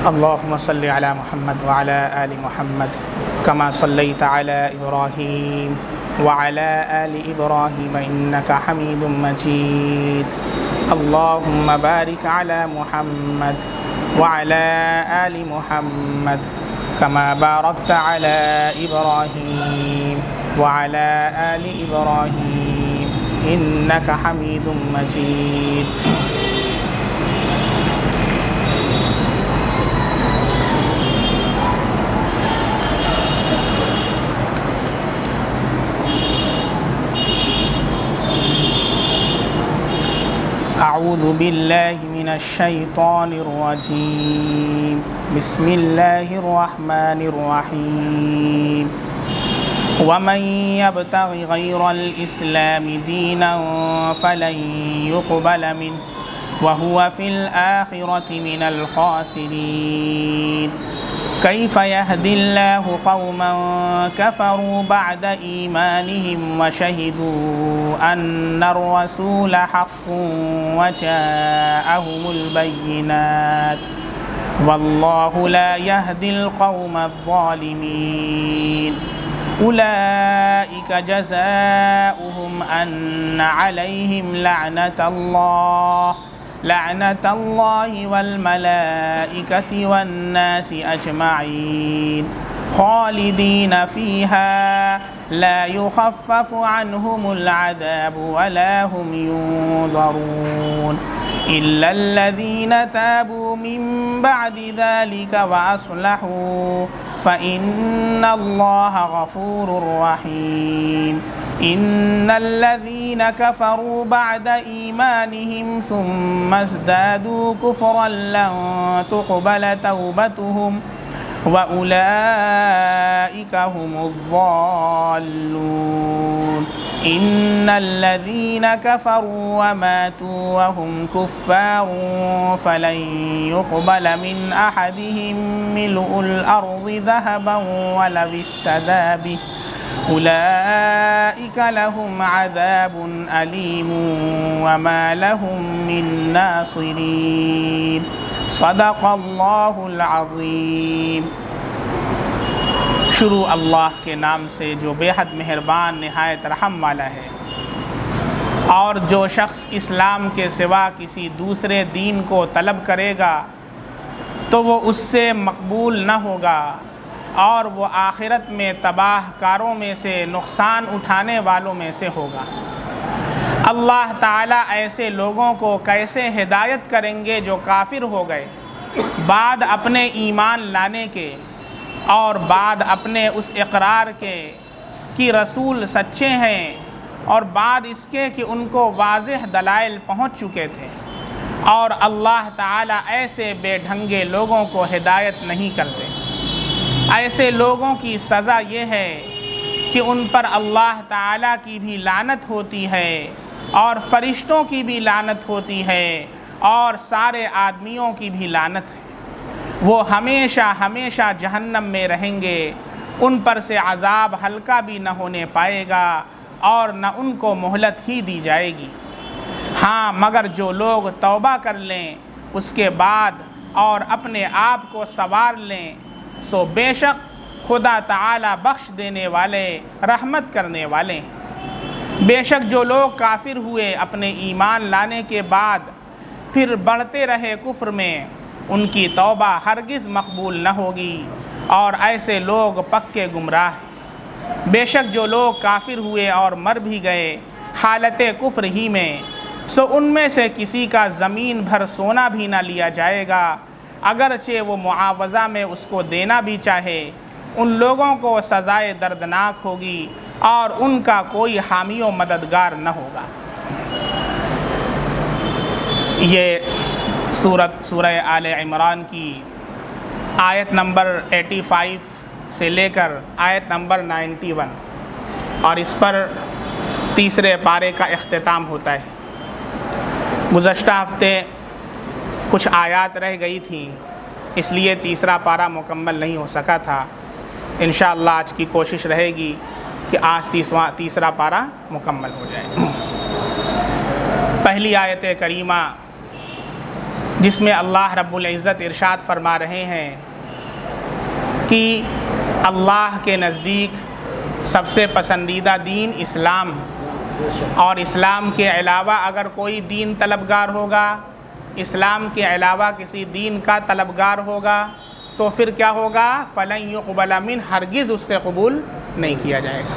अल्लाहुम्मा सल्लि अला मुहम्मद व अला आलि मुहम्मद कमा सल्लैता अला इब्राहीम व अला आलि इब्राहीम इन्नका हमीदुम मजीद। अल्लाहुम्मा बारिक अला मुहम्मद व अला आलि मुहम्मद कमा बारकता अला इब्राहीम व अला आलि इब्राहीम इन्नका हमीदुम मजीद। अऊज़ु बिल्लाहि मिनश शैतानिर रजीम। बिस्मिल्लाहिर रहमानिर रहीम। वमन यब्तगि गैरल इस्लामि दीनन फलन युक़बल मिन्हु वहुवा फिल आखिरति मिनल खासिरीन। कैफ़ यहदिल्लाहु क़ौमन कफ़रू बअद ईमानिहिम व शहिदू अन्नर रसूल हक़्क़ुन व जाअहुमुल बय्यिनात वल्लाहु ला यहदिल क़ौमज़ ज़ालिमीन। उलाइका जज़ाउहुम अन्ना अलैहिम लअनतल्लाहि वल मलाइकति वन्नासि अजमईन खालिदीन फ़ीहा ला युख़फ़्फ़फ़ु अन्हुमुल अज़ाबु वला हुम युनज़रून इल्लल्लज़ीन ताबू मिन बअदि ज़ालिका व अस्लहू फ़इन्नल्लाह गफ़ूरुर रहीम। इन्नल्लज़ीन कफ़रू बअद ईमानिहिम सुम्मा इज़्दादू कुफ़्रन लन तुक़बल तौबतुहुम व उलाइका हुमुज़्ज़ाल्लून। इन्नल्लज़ीन कफ़रू व मातू व हुम कुफ़्फ़ारुन फ़लन युक़बल मिन अहदिहिम मिल्उल अर्ज़ि ज़हबन वलौ इफ़्तदा बिहि उलाइका लहुम अज़ाबुन अलीमुन व मा लहुम मिन नासिरीन। सदक़ल्लाहुल अज़ीम। शुरू अल्लाह के नाम से जो बेहद मेहरबान निहायत रहम वाला है। और जो शख्स इस्लाम के सिवा किसी दूसरे दीन को तलब करेगा तो वो उससे मकबूल न होगा और वो आखिरत में तबाहकारों में से नुकसान उठाने वालों में से होगा। अल्लाह ताला ऐसे लोगों को कैसे हिदायत करेंगे जो काफिर हो गए बाद अपने ईमान लाने के और बाद अपने उस इकरार के कि रसूल सच्चे हैं और बाद इसके कि उनको वाज़ेह दलाइल पहुँच चुके थे। और अल्लाह ताला ऐसे बेढंगे लोगों को हिदायत नहीं करते। ऐसे लोगों की सज़ा ये है कि उन पर अल्लाह ताला की भी लानत होती है और फ़रिश्तों की भी लानत होती है और सारे आदमियों की भी लानत है। वो हमेशा हमेशा जहन्नम में रहेंगे। उन पर से अज़ाब हल्का भी न होने पाएगा और न उनको मोहलत ही दी जाएगी। हाँ, मगर जो लोग तौबा कर लें उसके बाद और अपने आप को संवार लें सो बेशक खुदा ताला बख्श देने वाले रहमत करने वाले हैं। बेशक जो लोग काफिर हुए अपने ईमान लाने के बाद फिर बढ़ते रहे कुफ्र में उनकी तौबा हरगिज़ मकबूल न होगी और ऐसे लोग पक्के गुमराह हैं। बेशक जो लोग काफिर हुए और मर भी गए हालत कुफ्र ही में सो उनमें से किसी का ज़मीन भर सोना भी ना लिया जाएगा अगरचे वो मुआवज़ा में उसको देना भी चाहे। उन लोगों को सज़ाए दर्दनाक होगी और उनका कोई हामी व मददगार न होगा। ये सूरह आले इमरान की आयत नंबर 85 से लेकर आयत नंबर 91 और इस पर तीसरे पारे का इख्तिताम होता है। गुज़श्ता हफ्ते कुछ आयत रह गई थी इसलिए तीसरा पारा मुकम्मल नहीं हो सका था। इंशाअल्लाह आज की कोशिश रहेगी कि आज तीसरा पारा मुकम्मल हो जाए। पहली आयत करीमा जिसमें अल्लाह रब्बुल इज़्ज़त इरशाद फरमा रहे हैं कि अल्लाह के नज़दीक सबसे पसंदीदा दीन इस्लाम, और इस्लाम के अलावा अगर कोई दीन तलबगार होगा, इस्लाम के अलावा किसी दीन का तलबगार होगा तो फिर क्या होगा, फ़लन युक़बल मिन, हरगिज़ उससे कबूल नहीं किया जाएगा।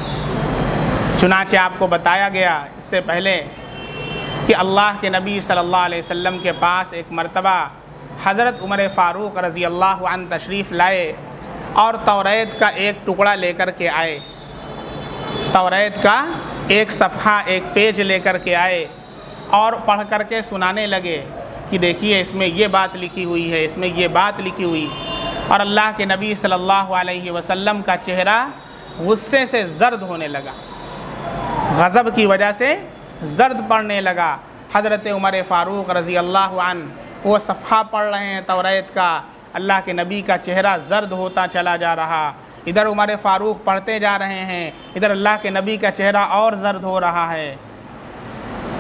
चुनांचे आपको बताया गया इससे पहले कि अल्लाह के नबी सल्लल्लाहु अलैहि वसल्लम के पास एक मरतबा हज़रत उमर फ़ारूक रज़ी अल्लाह अन्हु तशरीफ़ लाए और तौरात का एक टुकड़ा लेकर के आए, तौरात का एक सफ़हा, एक पेज लेकर के आए और पढ़ कर के सुनाने लगे कि देखिए इसमें ये बात लिखी हुई है, इसमें ये बात लिखी हुई। और अल्लाह के नबी सल्लल्लाहु अलैहि वसल्लम का चेहरा गुस्से से ज़र्द होने लगा, गज़ब की वजह से ज़र्द पड़ने लगा। हज़रत उमर फ़ारूक रज़ी अल्लाह अन्हु वो सफ़हा पढ़ रहे हैं तौरात का, अल्लाह के नबी का चेहरा ज़र्द होता चला जा रहा, इधर उमर फ़ारूक पढ़ते जा रहे हैं, इधर अल्लाह के नबी का चेहरा और ज़र्द हो रहा है।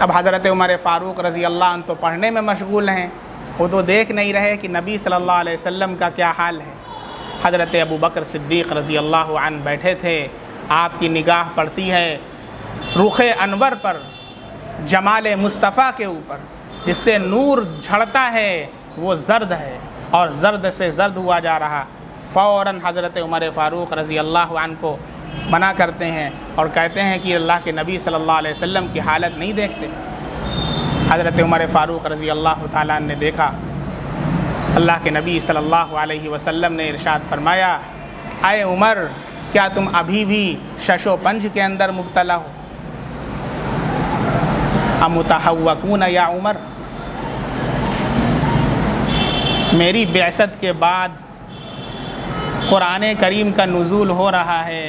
अब हज़रत उमर फ़ारूक रज़ी अल्लाह अन्हु तो पढ़ने में मशगूल हैं, वो तो देख नहीं रहे कि नबी सल्लल्लाहु अलैहि वसल्लम का क्या हाल है। हज़रत अबू बकर सिद्दीक़ रज़ी अल्लाह अन्हु बैठे थे, आपकी निगाह पड़ती है रुख़े अनवर पर, जमाल मुस्तफ़ा के ऊपर, जिससे नूर झड़ता है वो ज़र्द है और ज़र्द से ज़र्द हुआ जा रहा। फ़ौरन हज़रत उमर फ़ारूक रज़ी अल्लाह अन्हु को मना करते हैं और कहते हैं कि अल्लाह के नबी सल्लल्लाहु अलैहि वसल्लम की हालत नहीं देखते। हज़रत उमर फ़ारूक रज़ी अल्लाह ताला ने देखा, अल्लाह के नबी सल्लल्लाहु अलैहि वसल्लम ने इरशाद फरमाया, आए उमर, क्या तुम अभी भी शशो पंज के अंदर मुब्तला हो? अमुतहव्वकून या उमर, मेरी बेअसत के बाद कुरान करीम का नुज़ूल हो रहा है,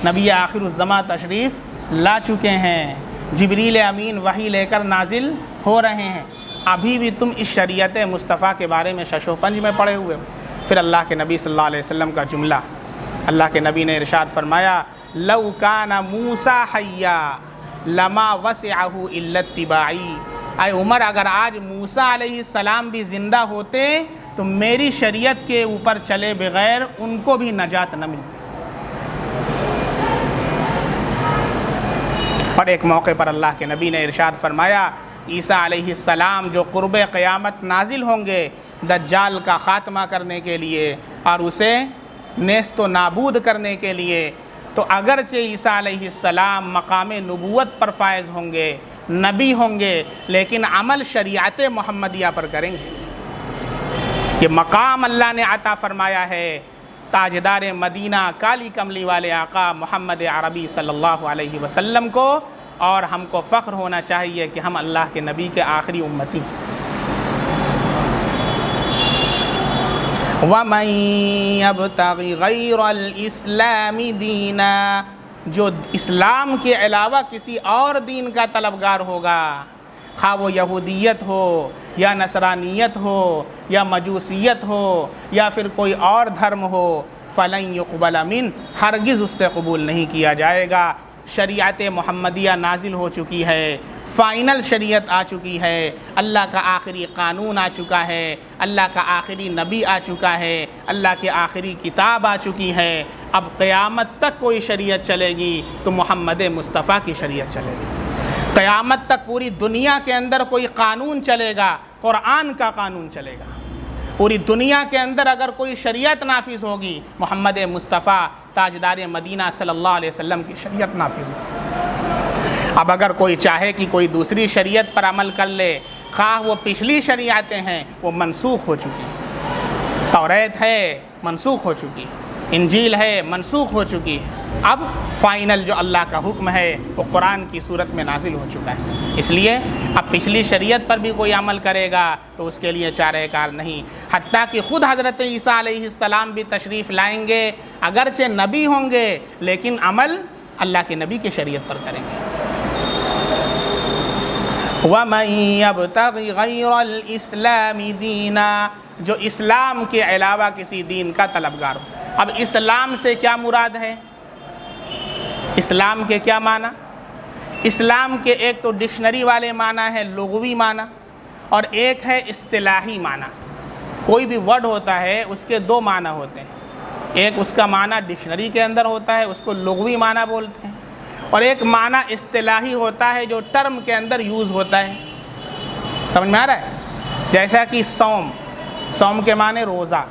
नबी आखिरुज़्ज़मा तशरीफ़ ला चुके हैं, जिब्रील अमीन वही लेकर नाजिल हो रहे हैं, अभी भी तुम इस शरीयत मुस्तफ़ा के बारे में शशोपंज में पड़े हुए हो। फिर अल्लाह के नबी सल्लल्लाहु अलैहि वसल्लम का जुमला, अल्लाह के नबी ने इरशाद फरमाया, लौ काना मूसा हय्या लमा वसिअहु इल्ला इत्तिबाई। आए उमर, अगर आज मूसा अलैहिस्सलाम भी ज़िंदा होते तो मेरी शरीयत के ऊपर चले बग़ैर उनको भी नजात न मिलती। और एक मौके पर अल्लाह के नबी ने इरशाद फरमाया, ईसा अलैहिस्सलाम जो क़ुर्ब क़यामत नाजिल होंगे दज्जाल का ख़ात्मा करने के लिए और उसे नेस्त व नाबूद करने के लिए, तो अगरचे ईसा अलैहिस्सलाम मकाम नबूवत पर फायज़ होंगे, नबी होंगे, लेकिन अमल शरीयत मोहम्मदिया पर करेंगे। ये मकाम अल्लाह ने अता फ़रमाया है ताजदार मदीना काली कमली वाले आका मोहम्मद अरबी सल्लल्लाहु अलैहि वसल्लम को, और हमको फ़ख्र होना चाहिए कि हम अल्लाह के नबी के आखिरी उम्मती। वमन यब्तग़ि गैरल इस्लामी दीना, जो इस्लाम के अलावा किसी और दीन का तलबगार होगा, खा वो यहूदियत हो या नसरानियत हो या मजूसियत हो या फिर कोई और धर्म हो, फ़लन युक़बल मिन, हरगिज़ उससे कबूल नहीं किया जाएगा। शरीयत मोहम्मदिया नाजिल हो चुकी है, फ़ाइनल शरीयत आ चुकी है, अल्लाह का आखिरी क़ानून आ चुका है, अल्लाह का आखिरी नबी आ चुका है, अल्लाह की आखिरी किताब आ चुकी है। अब क़यामत तक कोई शरीयत चलेगी तो मोहम्मद मुस्तफ़ा की शरीयत चलेगी। क़यामत तक पूरी दुनिया के अंदर कोई क़ानून चलेगा, कुरान का कानून चलेगा। पूरी दुनिया के अंदर अगर कोई शरीयत नाफिज होगी, मोहम्मद मुस्तफ़ा ताजदार मदीना सल्लल्लाहु अलैहि वसल्लम की शरीयत नाफिज होगी। अब अगर कोई चाहे कि कोई दूसरी शरीयत पर अमल कर ले, खा वो पिछली शरीयतें हैं वो मनसूख हो चुकी, तौरात है मनसूख हो चुकी, इंजील है मनसूख हो चुकी है। अब फ़ाइनल जो अल्लाह का हुक्म है वो कुरान की सूरत में नाजिल हो चुका है। इसलिए अब पिछली शरीयत पर भी कोई अमल करेगा तो उसके लिए चारेकार नहीं। हत्ता कि ख़ुद हज़रत ईसा अलैहिस्सलाम भी तशरीफ़ लाएंगे, अगरचे नबी होंगे लेकिन अमल अल्लाह के नबी की शरीयत पर करेंगे। वमन यब्तग़ि गैरल इस्लामी दीना, जो इस्लाम के अलावा किसी दीन का तलबगार हो। अब इस्लाम से क्या मुराद है? इस्लाम के क्या माना? इस्लाम के एक तो डिक्शनरी वाले माना है, लुग़वी माना, और एक है इस्तिलाही माना। कोई भी वर्ड होता है उसके दो माना होते हैं, एक उसका माना डिक्शनरी के अंदर होता है, उसको लुग़वी माना बोलते हैं, और एक माना इस्तिलाही होता है जो टर्म के अंदर यूज़ होता है। समझ में आ रहा है? जैसा कि सौम, सौम के माने रोज़ा,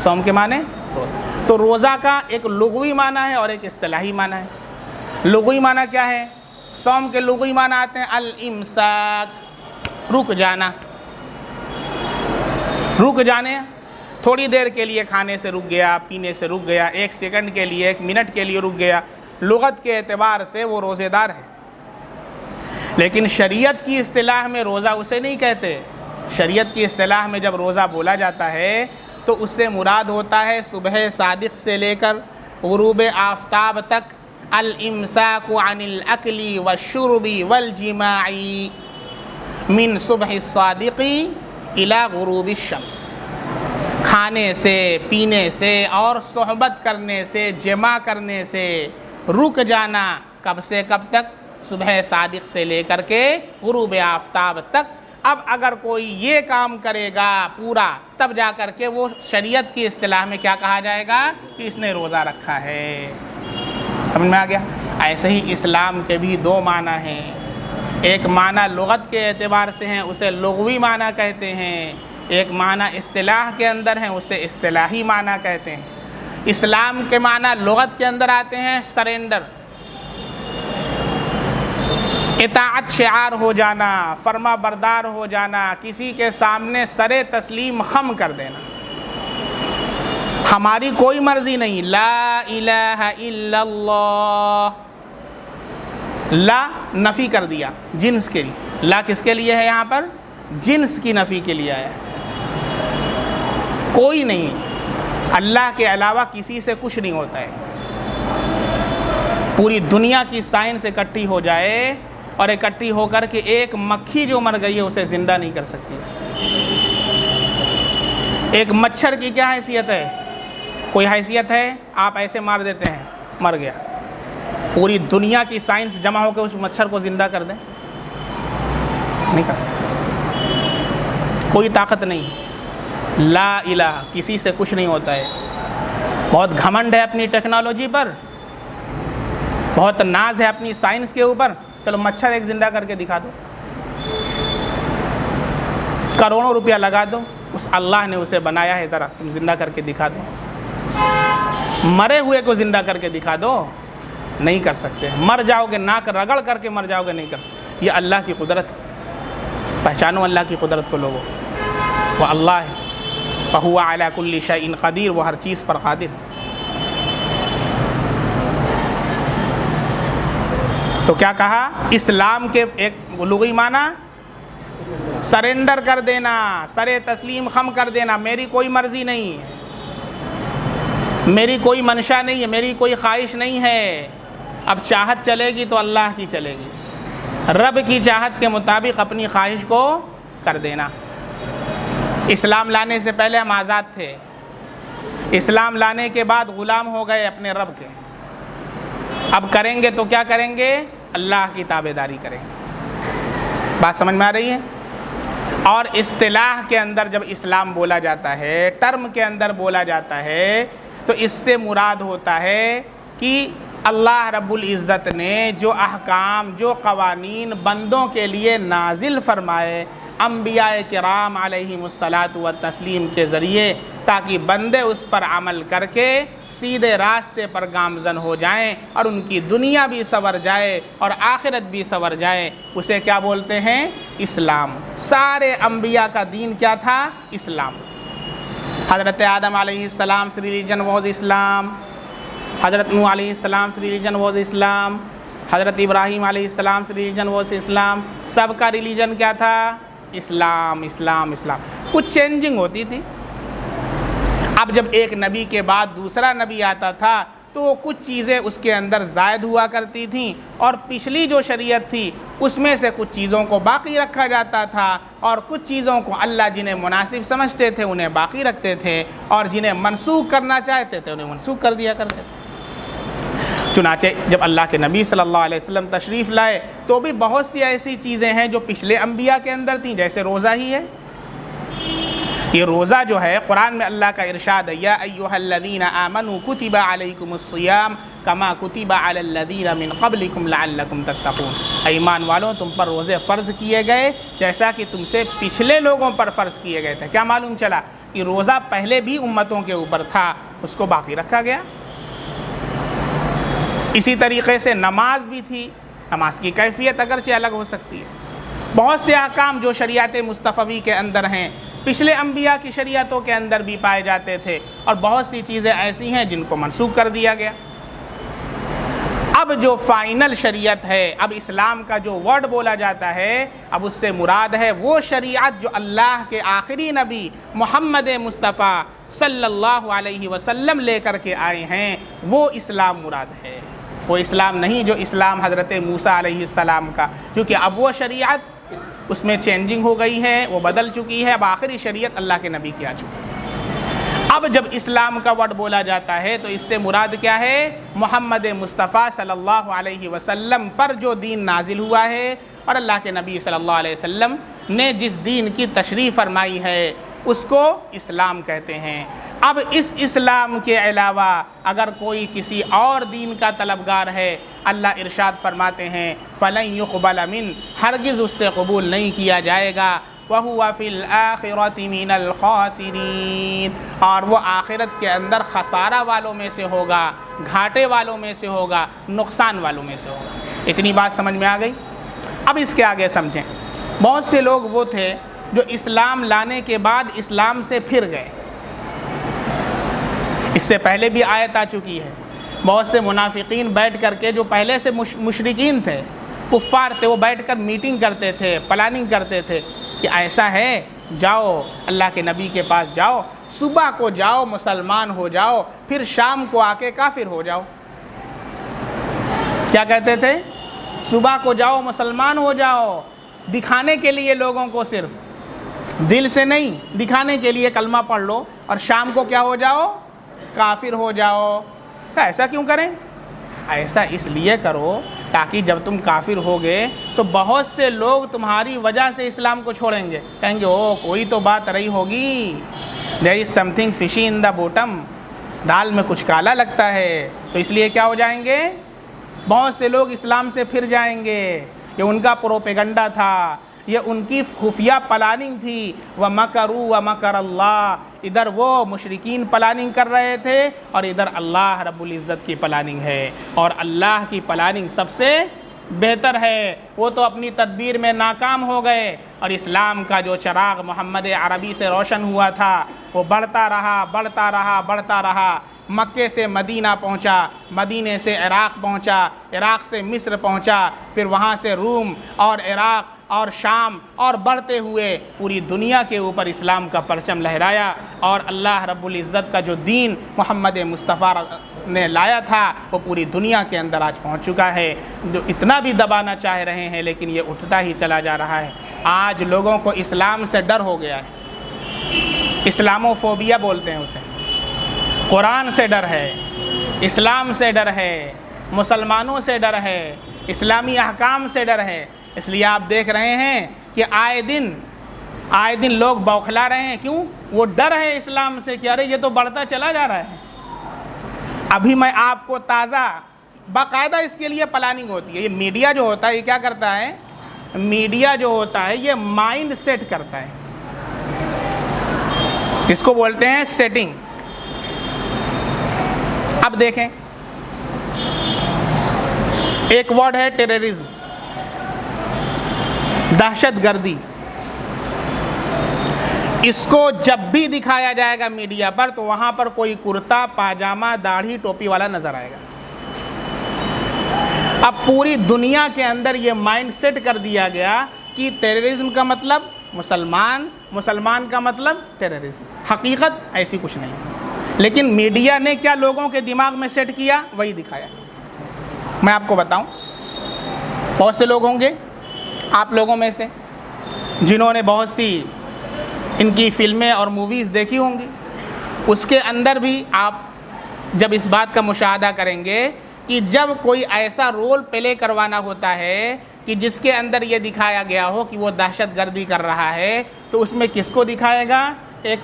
सौम के माने रोज़ा। तो रोज़ा का एक लुग़वी माना है और एक इस्तिलाही माना है। लुग़वी माना क्या है? सौम के लुग़वी माना आते हैं अल इम्साक, रुक जाना, रुक जाने, थोड़ी देर के लिए खाने से रुक गया, पीने से रुक गया, 1 सेकंड के लिए, 1 मिनट के लिए रुक गया, लुग़त के एतबार से वो रोज़ेदार है। लेकिन शरीयत की इस्तिलाह में रोज़ा उसे नहीं कहते। शरीयत की इस्तिलाह में जब रोज़ा बोला जाता है तो उससे मुराद होता है सुबह सादिक़ से लेकर गुरूब आफ्ताब तक अल इम्साकु अनिल अकली व शुरबी वल जिमाई मिन सुबह सादिक़ी इला गुरूब शम्स। खाने से, पीने से और सोहबत करने से, जमा करने से रुक जाना, कब से कब तक? सुबह सादिक़ से लेकर के गुरूब आफ्ताब तक। अब अगर कोई ये काम करेगा पूरा, तब जा कर के वो शरीयत की इस्तिलाह में क्या कहा जाएगा कि इसने रोज़ा रखा है। समझ में आ गया? ऐसे ही इस्लाम के भी दो माना हैं। एक माना लुग़त के एतबार से हैं, उसे लुग़वी माना कहते हैं। एक माना इस्तिलाह के अंदर है, उसे इस्तिलाही माना कहते हैं। इस्लाम के माना लुग़त के अंदर आते हैं सरेंडर, इताअत शिआर हो जाना, फरमा बरदार हो जाना, किसी के सामने सरे तस्लीम खम कर देना, हमारी कोई मर्जी नहीं। ला इलाहा इल्लल्लाह, ला नफ़ी कर दिया जिन्स के लिए। ला किसके लिए है? यहाँ पर जिन्स की नफ़ी के लिए आया। कोई नहीं, अल्लाह के अलावा किसी से कुछ नहीं होता है। पूरी दुनिया की साइंस इकट्ठी हो जाए और इकट्ठी होकर के एक मक्खी जो मर गई है उसे ज़िंदा नहीं कर सकती। एक मच्छर की क्या हैसियत है? कोई हैसियत है? आप ऐसे मार देते हैं, मर गया। पूरी दुनिया की साइंस जमा होकर उस मच्छर को ज़िंदा कर दें, नहीं कर सकते, कोई ताकत नहीं। ला इलाहा, किसी से कुछ नहीं होता है। बहुत घमंड है अपनी टेक्नोलॉजी पर, बहुत नाज है अपनी साइंस के ऊपर। चलो मच्छर एक ज़िंदा करके दिखा दो, करोड़ों रुपया लगा दो, उस अल्लाह ने उसे बनाया है, ज़रा तुम ज़िंदा करके दिखा दो। मरे हुए को ज़िंदा करके दिखा दो, नहीं कर सकते। मर जाओगे, नाक रगड़ करके मर जाओगे, नहीं कर सकते। ये अल्लाह की कुदरत है। पहचानो अल्लाह की कुदरत को लोगों, वह अल्लाह है। फहुवा अला कुल्ली शैइन क़दीर, वो हर चीज़ पर क़ादिर। तो क्या कहा? इस्लाम के एक लुग़वी माना सरेंडर कर देना, सरे तस्लीम खम कर देना। मेरी कोई मर्ज़ी नहीं है, मेरी कोई मंशा नहीं है, मेरी कोई ख्वाहिश नहीं है। अब चाहत चलेगी तो अल्लाह की चलेगी, रब की चाहत के मुताबिक अपनी ख्वाहिश को कर देना। इस्लाम लाने से पहले हम आज़ाद थे, इस्लाम लाने के बाद ग़ुलाम हो गए अपने रब के। अब करेंगे तो क्या करेंगे? अल्लाह की ताबेदारी करेंगे। बात समझ में आ रही है? और इस्तिलाह के अंदर जब इस्लाम बोला जाता है, टर्म के अंदर बोला जाता है, तो इससे मुराद होता है कि अल्लाह रब्बुल इज़्ज़त ने जो अहकाम, जो क़वानीन बंदों के लिए नाजिल फरमाए अंबियाए किराम अलैहिमुस्सलातु व तस्लीम के ज़रिए, ताकि बंदे उस पर अमल करके सीधे रास्ते पर गामज़न हो जाएं और उनकी दुनिया भी संवर जाए और आखिरत भी संवर जाए, उसे क्या बोलते हैं? इस्लाम। सारे अंबिया का दीन क्या था? इस्लाम। हज़रत आदम अलैहिस्सलाम से रिलीजन वॉज इस्लाम, हज़रत नूह अलैहिस्सलाम से रिलीजन वॉज इस्लाम, हज़रत इब्राहीम अलैहिस्सलाम से रिलीजन वॉज इस्लाम। सबका रिलीजन क्या था? इस्लाम, इस्लाम, इस्लाम। कुछ चेंजिंग होती थी। अब जब एक नबी के बाद दूसरा नबी आता था तो कुछ चीज़ें उसके अंदर ज़ायद हुआ करती थीं, और पिछली जो शरीयत थी उसमें से कुछ चीज़ों को बाकी रखा जाता था, और कुछ चीज़ों को अल्लाह जिन्हें मुनासिब समझते थे उन्हें बाकी रखते थे, और जिन्हें मनसूख करना चाहते थे उन्हें मनसूख कर दिया करते थे। चुनाचे जब अल्लाह के नबी सल्लल्लाहु अलैहि वसल्लम तशरीफ़ लाए तो भी बहुत सी ऐसी चीज़ें हैं जो पिछले अंबिया के अंदर थीं, जैसे रोज़ा ही है। ये रोज़ा जो है कुरान में अल्लाह का इरशाद है, या अय्युहल्लज़ीना आमनू कुतिबा अलैकुमुस्सियाम कमा कुतिबा अलल्लज़ीना मिन क़ब्लिकुम लअल्लकुम तत्तक़ून। ईमान वालों, तुम पर रोज़े फ़र्ज़ किए गए जैसा कि तुमसे पिछले लोगों पर फ़र्ज़ किए गए थे। क्या मालूम चला कि रोज़ा पहले भी उम्मतों के ऊपर था, उसको बाकी रखा गया। इसी तरीक़े से नमाज भी थी, नमाज की कैफियत अगरचे अलग हो सकती है। बहुत से अहकाम जो शरीयत मुस्तफ़वी के अंदर हैं पिछले अंबिया की शरीयतों के अंदर भी पाए जाते थे, और बहुत सी चीज़ें ऐसी हैं जिनको मनसूख कर दिया गया। अब जो फ़ाइनल शरीयत है, अब इस्लाम का जो वर्ड बोला जाता है, अब उससे मुराद है वो शरीयत जो अल्लाह के आखिरी नबी मोहम्मद मुस्तफ़ा सल्लल्लाहु अलैहि वसल्लम लेकर के आए हैं, वो इस्लाम मुराद है। वो इस्लाम नहीं जो इस्लाम हज़रत मूसा अलैहिस्सलाम का, क्योंकि अब वो शरीयत उसमें चेंजिंग हो गई है, वो बदल चुकी है। अब आखिरी शरीयत अल्लाह के नबी की आ चुकी है। अब जब इस्लाम का वर्ड बोला जाता है तो इससे मुराद क्या है? मोहम्मद मुस्तफ़ा सल्लल्लाहु अलैहि वसल्लम पर जो दीन नाजिल हुआ है और अल्लाह के नबी सल्लल्लाहु अलैहि वसल्लम ने जिस दीन की तशरीफ़ फरमाई है उसको इस्लाम कहते हैं। अब इस इस्लाम के अलावा अगर कोई किसी और दीन का तलबगार है, अल्लाह इरशाद फरमाते हैं फ़लन युक़बल मिन, हरगिज़ उससे कबूल नहीं किया जाएगा। वहुवा फ़िल आखिरति मिनल ख़ासिरीन, और वो आखिरत के अंदर खसारा वालों में से होगा, घाटे वालों में से होगा, नुकसान वालों में से होगा। इतनी बात समझ में आ गई। अब इसके आगे समझें। बहुत से लोग वो थे जो इस्लाम लाने के बाद इस्लाम से फिर गए। इससे पहले भी आयत आ चुकी है। बहुत से मुनाफिकीन बैठ करके, जो पहले से मुशरिकीन थे, कुफ़ार थे, वो बैठकर मीटिंग करते थे, प्लानिंग करते थे कि ऐसा है, जाओ अल्लाह के नबी के पास जाओ, सुबह को जाओ मुसलमान हो जाओ, फिर शाम को आके काफिर हो जाओ। क्या कहते थे? सुबह को जाओ मुसलमान हो जाओ, दिखाने के लिए लोगों को, सिर्फ दिल से नहीं, दिखाने के लिए कलमा पढ़ लो, और शाम को क्या हो जाओ? काफिर हो जाओ। तो ऐसा क्यों करें? ऐसा इसलिए करो ताकि जब तुम काफिर होगे तो बहुत से लोग तुम्हारी वजह से इस्लाम को छोड़ेंगे, कहेंगे ओ कोई तो बात रही होगी, there is something fishy in the bottom, दाल में कुछ काला लगता है। तो इसलिए क्या हो जाएंगे? बहुत से लोग इस्लाम से फिर जाएंगे। ये उनका प्रोपेगंडा था, ये उनकी खुफिया प्लानिंग थी। व मकरू व मकर अल्लाह, इधर वो मुशरिकीन प्लानिंग कर रहे थे और इधर अल्लाह रब्बुल इज़्ज़त की प्लानिंग है, और अल्लाह की प्लानिंग सबसे बेहतर है। वो तो अपनी तदबीर में नाकाम हो गए, और इस्लाम का जो चिराग मोहम्मद अरबी से रोशन हुआ था वो बढ़ता रहा, बढ़ता रहा, बढ़ता रहा। मक्के से मदीना पहुंचा, मदीने से इराक़ पहुंचा, इराक़ से मिस्र पहुंचा, फिर वहां से रूम और इराक़ और शाम, और बढ़ते हुए पूरी दुनिया के ऊपर इस्लाम का परचम लहराया। और अल्लाह रब्बुल इज़्ज़त का जो दीन मोहम्मद मुस्तफ़ा ने लाया था वो पूरी दुनिया के अंदर आज पहुंच चुका है। जो इतना भी दबाना चाह रहे हैं लेकिन ये उठता ही चला जा रहा है। आज लोगों को इस्लाम से डर हो गया है, इस्लामोफोबिया बोलते हैं उसे। कुरान से डर है, इस्लाम से डर है, मुसलमानों से डर है, इस्लामी अहकाम से डर है। इसलिए आप देख रहे हैं कि आए दिन लोग बौखला रहे हैं। क्यों? वो डर है इस्लाम से कि अरे ये तो बढ़ता चला जा रहा है। अभी मैं आपको ताज़ा, बाकायदा इसके लिए प्लानिंग होती है। ये मीडिया जो होता है ये क्या करता है? मीडिया जो होता है ये माइंड सेट करता है, इसको बोलते हैं सेटिंग। अब देखें, एक वर्ड है टेररिज्म, दहशतगर्दी। इसको जब भी दिखाया जाएगा मीडिया पर तो वहां पर कोई कुर्ता पाजामा दाढ़ी टोपी वाला नजर आएगा। अब पूरी दुनिया के अंदर ये माइंड सेट कर दिया गया कि टेररिज्म का मतलब मुसलमान, मुसलमान का मतलब टेररिज्म। हकीकत ऐसी कुछ नहीं, लेकिन मीडिया ने क्या लोगों के दिमाग में सेट किया वही दिखाया। मैं आपको बताऊं, बहुत से लोग होंगे आप लोगों में से जिन्होंने बहुत सी इनकी फ़िल्में और मूवीज़ देखी होंगी। उसके अंदर भी आप जब इस बात का मुशाहदा करेंगे कि जब कोई ऐसा रोल प्ले करवाना होता है कि जिसके अंदर ये दिखाया गया हो कि वो दहशतगर्दी कर रहा है, तो उसमें किसको दिखाएगा? एक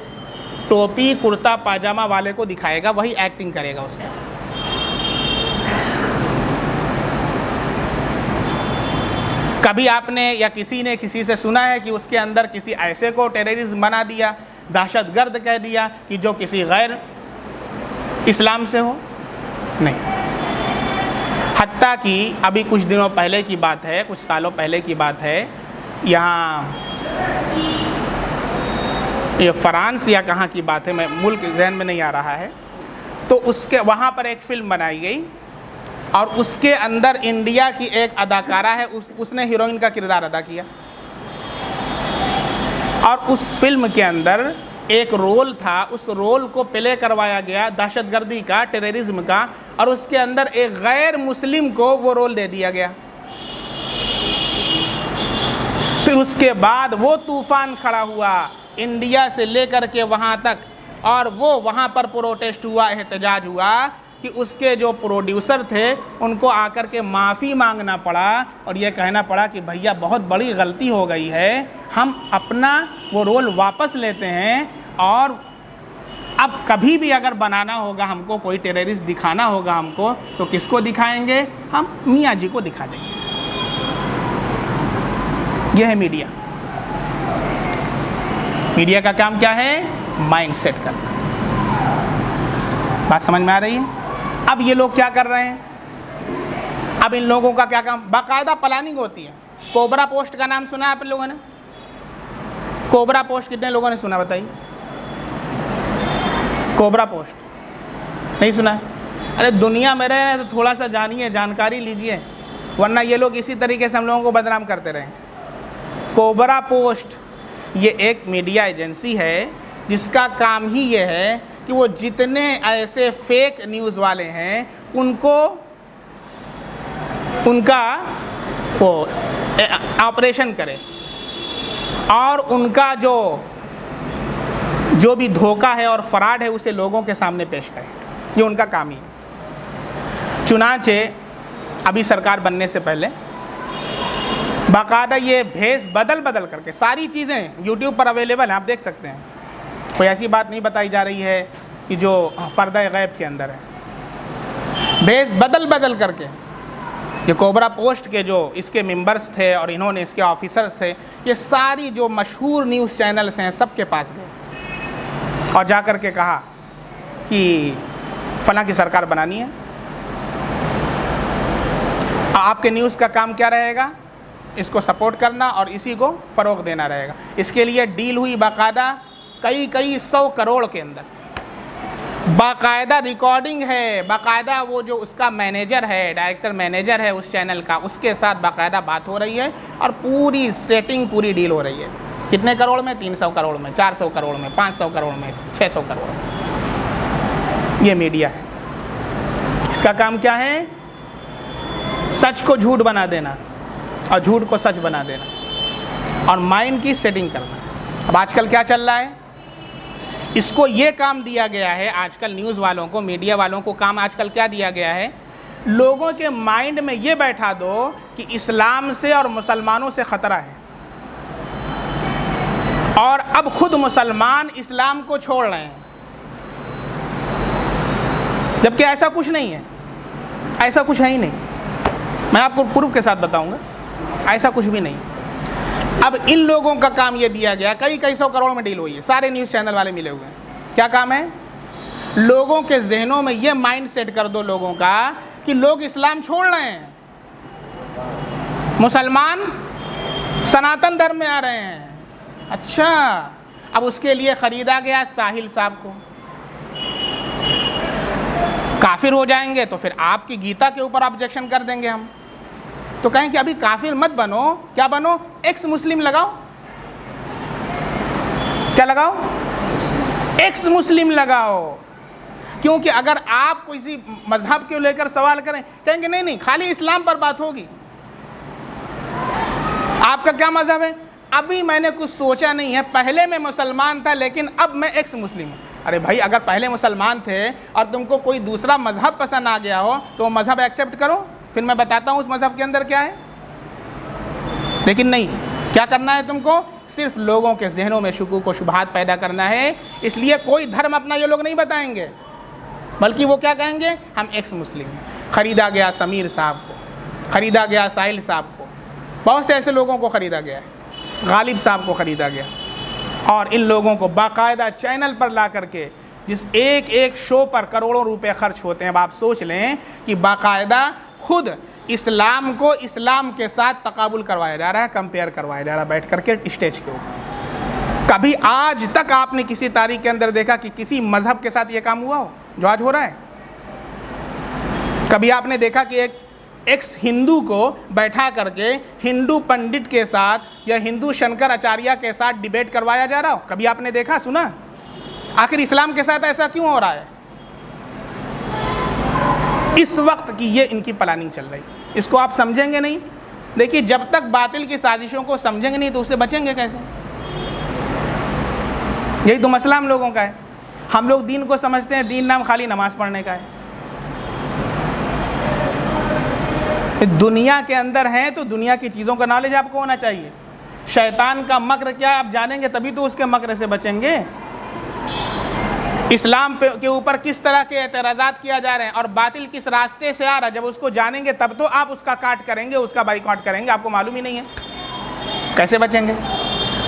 टोपी कुर्ता पाजामा वाले को दिखाएगा, वही एक्टिंग करेगा उसके। कभी आपने या किसी ने किसी से सुना है कि उसके अंदर किसी ऐसे को टेररिस्ट बना दिया, दहशतगर्द कह दिया कि जो किसी गैर इस्लाम से हो? नहीं। हत्ता कि अभी कुछ दिनों पहले की बात है, कुछ सालों पहले की बात है, यहाँ ये फ्रांस या कहाँ की बात है, मैं मुल्क जहन में नहीं आ रहा है, तो उसके वहाँ पर एक फ़िल्म बनाई गई और उसके अंदर इंडिया की एक अदाकारा है, उसने हीरोइन का किरदार अदा किया। और उस फिल्म के अंदर एक रोल था, उस रोल को प्ले करवाया गया दहशतगर्दी का, टेररिज्म का, और उसके अंदर एक गैर मुस्लिम को वो रोल दे दिया गया। फिर उसके बाद वो तूफान खड़ा हुआ इंडिया से लेकर के वहाँ तक, और वो वहाँ पर प्रोटेस्ट हुआ, एहतजाज हुआ कि उसके जो प्रोड्यूसर थे उनको आकर के माफ़ी मांगना पड़ा और ये कहना पड़ा कि भैया बहुत बड़ी गलती हो गई है, हम अपना वो रोल वापस लेते हैं और अब कभी भी अगर बनाना होगा हमको, कोई टेररिस्ट दिखाना होगा हमको, तो किसको दिखाएंगे? हम मियाँ जी को दिखा देंगे। यह है मीडिया। मीडिया का काम क्या है? माइंड सेट करना। बात समझ में आ रही है? अब ये लोग क्या कर रहे हैं? अब इन लोगों का क्या काम? बाकायदा प्लानिंग होती है। कोबरा पोस्ट का नाम सुना है आप लोगों ने? कोबरा पोस्ट कितने लोगों ने सुना बताइए? कोबरा पोस्ट नहीं सुना? अरे दुनिया में रहे तो थोड़ा सा जानिए, जानकारी लीजिए, वरना ये लोग इसी तरीके से हम लोगों को बदनाम करते रहे। कोबरा पोस्ट ये एक मीडिया एजेंसी है जिसका काम ही ये है कि वो जितने ऐसे फेक न्यूज़ वाले हैं उनको उनका वो ऑपरेशन करे और उनका जो भी धोखा है और फ्रॉड है उसे लोगों के सामने पेश करे। ये उनका काम ही है। चुनांचे अभी सरकार बनने से पहले बाकायदा ये भेष बदल बदल करके सारी चीज़ें यूट्यूब पर अवेलेबल हैं, आप देख सकते हैं। कोई ऐसी बात नहीं बताई जा रही है कि जो पर्दा गैब के अंदर है। भेष बदल बदल करके ये कोबरा पोस्ट के जो इसके मेंबर्स थे और इन्होंने इसके ऑफिसर्स थे, ये सारी जो मशहूर न्यूज़ चैनल्स हैं सबके पास गए और जा कर के कहा कि फलां की सरकार बनानी है। आपके न्यूज़ का काम क्या रहेगा? इसको सपोर्ट करना और इसी को फ़रोग़ देना रहेगा। इसके लिए डील हुई बाकायदा कई 100 करोड़ के अंदर, बाकायदा रिकॉर्डिंग है, बाकायदा वो जो उसका मैनेजर है, डायरेक्टर मैनेजर है उस चैनल का, उसके साथ बाकायदा बात हो रही है और पूरी सेटिंग, पूरी डील हो रही है। कितने करोड़ में? 300 करोड़ में, 400 करोड़ में, 500 करोड़ में, 600 करोड़ में। ये मीडिया है। इसका काम क्या है? सच को झूठ बना देना और झूठ को सच बना देना और माइंड की सेटिंग करना। अब आजकल क्या चल रहा है? इसको ये काम दिया गया है आजकल न्यूज़ वालों को, मीडिया वालों को काम आजकल क्या दिया गया है? लोगों के माइंड में ये बैठा दो कि इस्लाम से और मुसलमानों से ख़तरा है और अब खुद मुसलमान इस्लाम को छोड़ रहे हैं, जबकि ऐसा कुछ नहीं है। ऐसा कुछ है ही नहीं। मैं आपको प्रूफ के साथ बताऊंगा, ऐसा कुछ भी नहीं। अब इन लोगों का काम ये दिया गया, कई 100 करोड़ में डील हुई है, सारे न्यूज़ चैनल वाले मिले हुए हैं। क्या काम है? लोगों के जहनों में ये माइंड सेट कर दो लोगों का कि लोग इस्लाम छोड़ रहे हैं, मुसलमान सनातन धर्म में आ रहे हैं। अच्छा, अब उसके लिए ख़रीदा गया साहिल साहब को। काफिर हो जाएंगे तो फिर आपकी गीता के ऊपर ऑब्जेक्शन कर देंगे हम, तो कहें कि अभी काफिर मत बनो, क्या बनो? एक्स मुस्लिम लगाओ। क्या लगाओ? एक्स मुस्लिम लगाओ। क्योंकि अगर आप किसी मजहब को लेकर सवाल करें, कहेंगे नहीं नहीं खाली इस्लाम पर बात होगी। आपका क्या मजहब है? अभी मैंने कुछ सोचा नहीं है, पहले मैं मुसलमान था लेकिन अब मैं एक्स मुस्लिम हूं। अरे भाई, अगर पहले मुसलमान थे और तुमको कोई दूसरा मज़हब पसंद आ गया हो तो वो मज़हब एक्सेप्ट करो, फिर मैं बताता हूँ उस मज़हब के अंदर क्या है। लेकिन नहीं, क्या करना है तुमको? सिर्फ लोगों के जहनों में शुकूक व शुबहात पैदा करना है। इसलिए कोई धर्म अपना ये लोग नहीं बताएंगे, बल्कि वो क्या कहेंगे, हम एक्स मुस्लिम हैं। ख़रीदा गया समीर साहब को, ख़रीदा गया साहिल साहब को, बहुत से ऐसे लोगों को ख़रीदा गया है, गालिब साहब को ख़रीदा गया, और इन लोगों को बाकायदा चैनल पर ला करके, जिस एक एक शो पर करोड़ों रुपए खर्च होते हैं। अब आप सोच लें कि बाकायदा खुद इस्लाम को इस्लाम के साथ तकाबुल करवाया जा रहा है, कंपेयर करवाया जा रहा है बैठ करके स्टेज के ऊपर। कभी आज तक आपने किसी तारीख के अंदर देखा कि किसी मज़हब के साथ ये काम हुआ हो जो आज हो रहा है? कभी आपने देखा कि एक एक्स हिंदू को बैठा करके हिंदू पंडित के साथ या हिंदू शंकराचार्य के साथ डिबेट करवाया जा रहा हो? कभी आपने देखा, सुना? आखिर इस्लाम के साथ ऐसा क्यों हो रहा है? इस वक्त की ये इनकी प्लानिंग चल रही, इसको आप समझेंगे नहीं। देखिए, जब तक बातिल की साजिशों को समझेंगे नहीं तो उससे बचेंगे कैसे? यही तो मसला हम लोगों का है। हम लोग दीन को समझते हैं, दीन नाम खाली नमाज पढ़ने का है। दुनिया के अंदर हैं तो दुनिया की चीज़ों का नॉलेज आपको होना चाहिए। शैतान का मक्र क्या आप जानेंगे तभी तो उसके मक्र से बचेंगे। इस्लाम के ऊपर किस तरह के एतराज़ात किया जा रहे हैं और बातिल किस रास्ते से आ रहा है, जब उसको जानेंगे तब तो आप उसका काट करेंगे, उसका बाइकआउट करेंगे। आपको मालूम ही नहीं है, कैसे बचेंगे?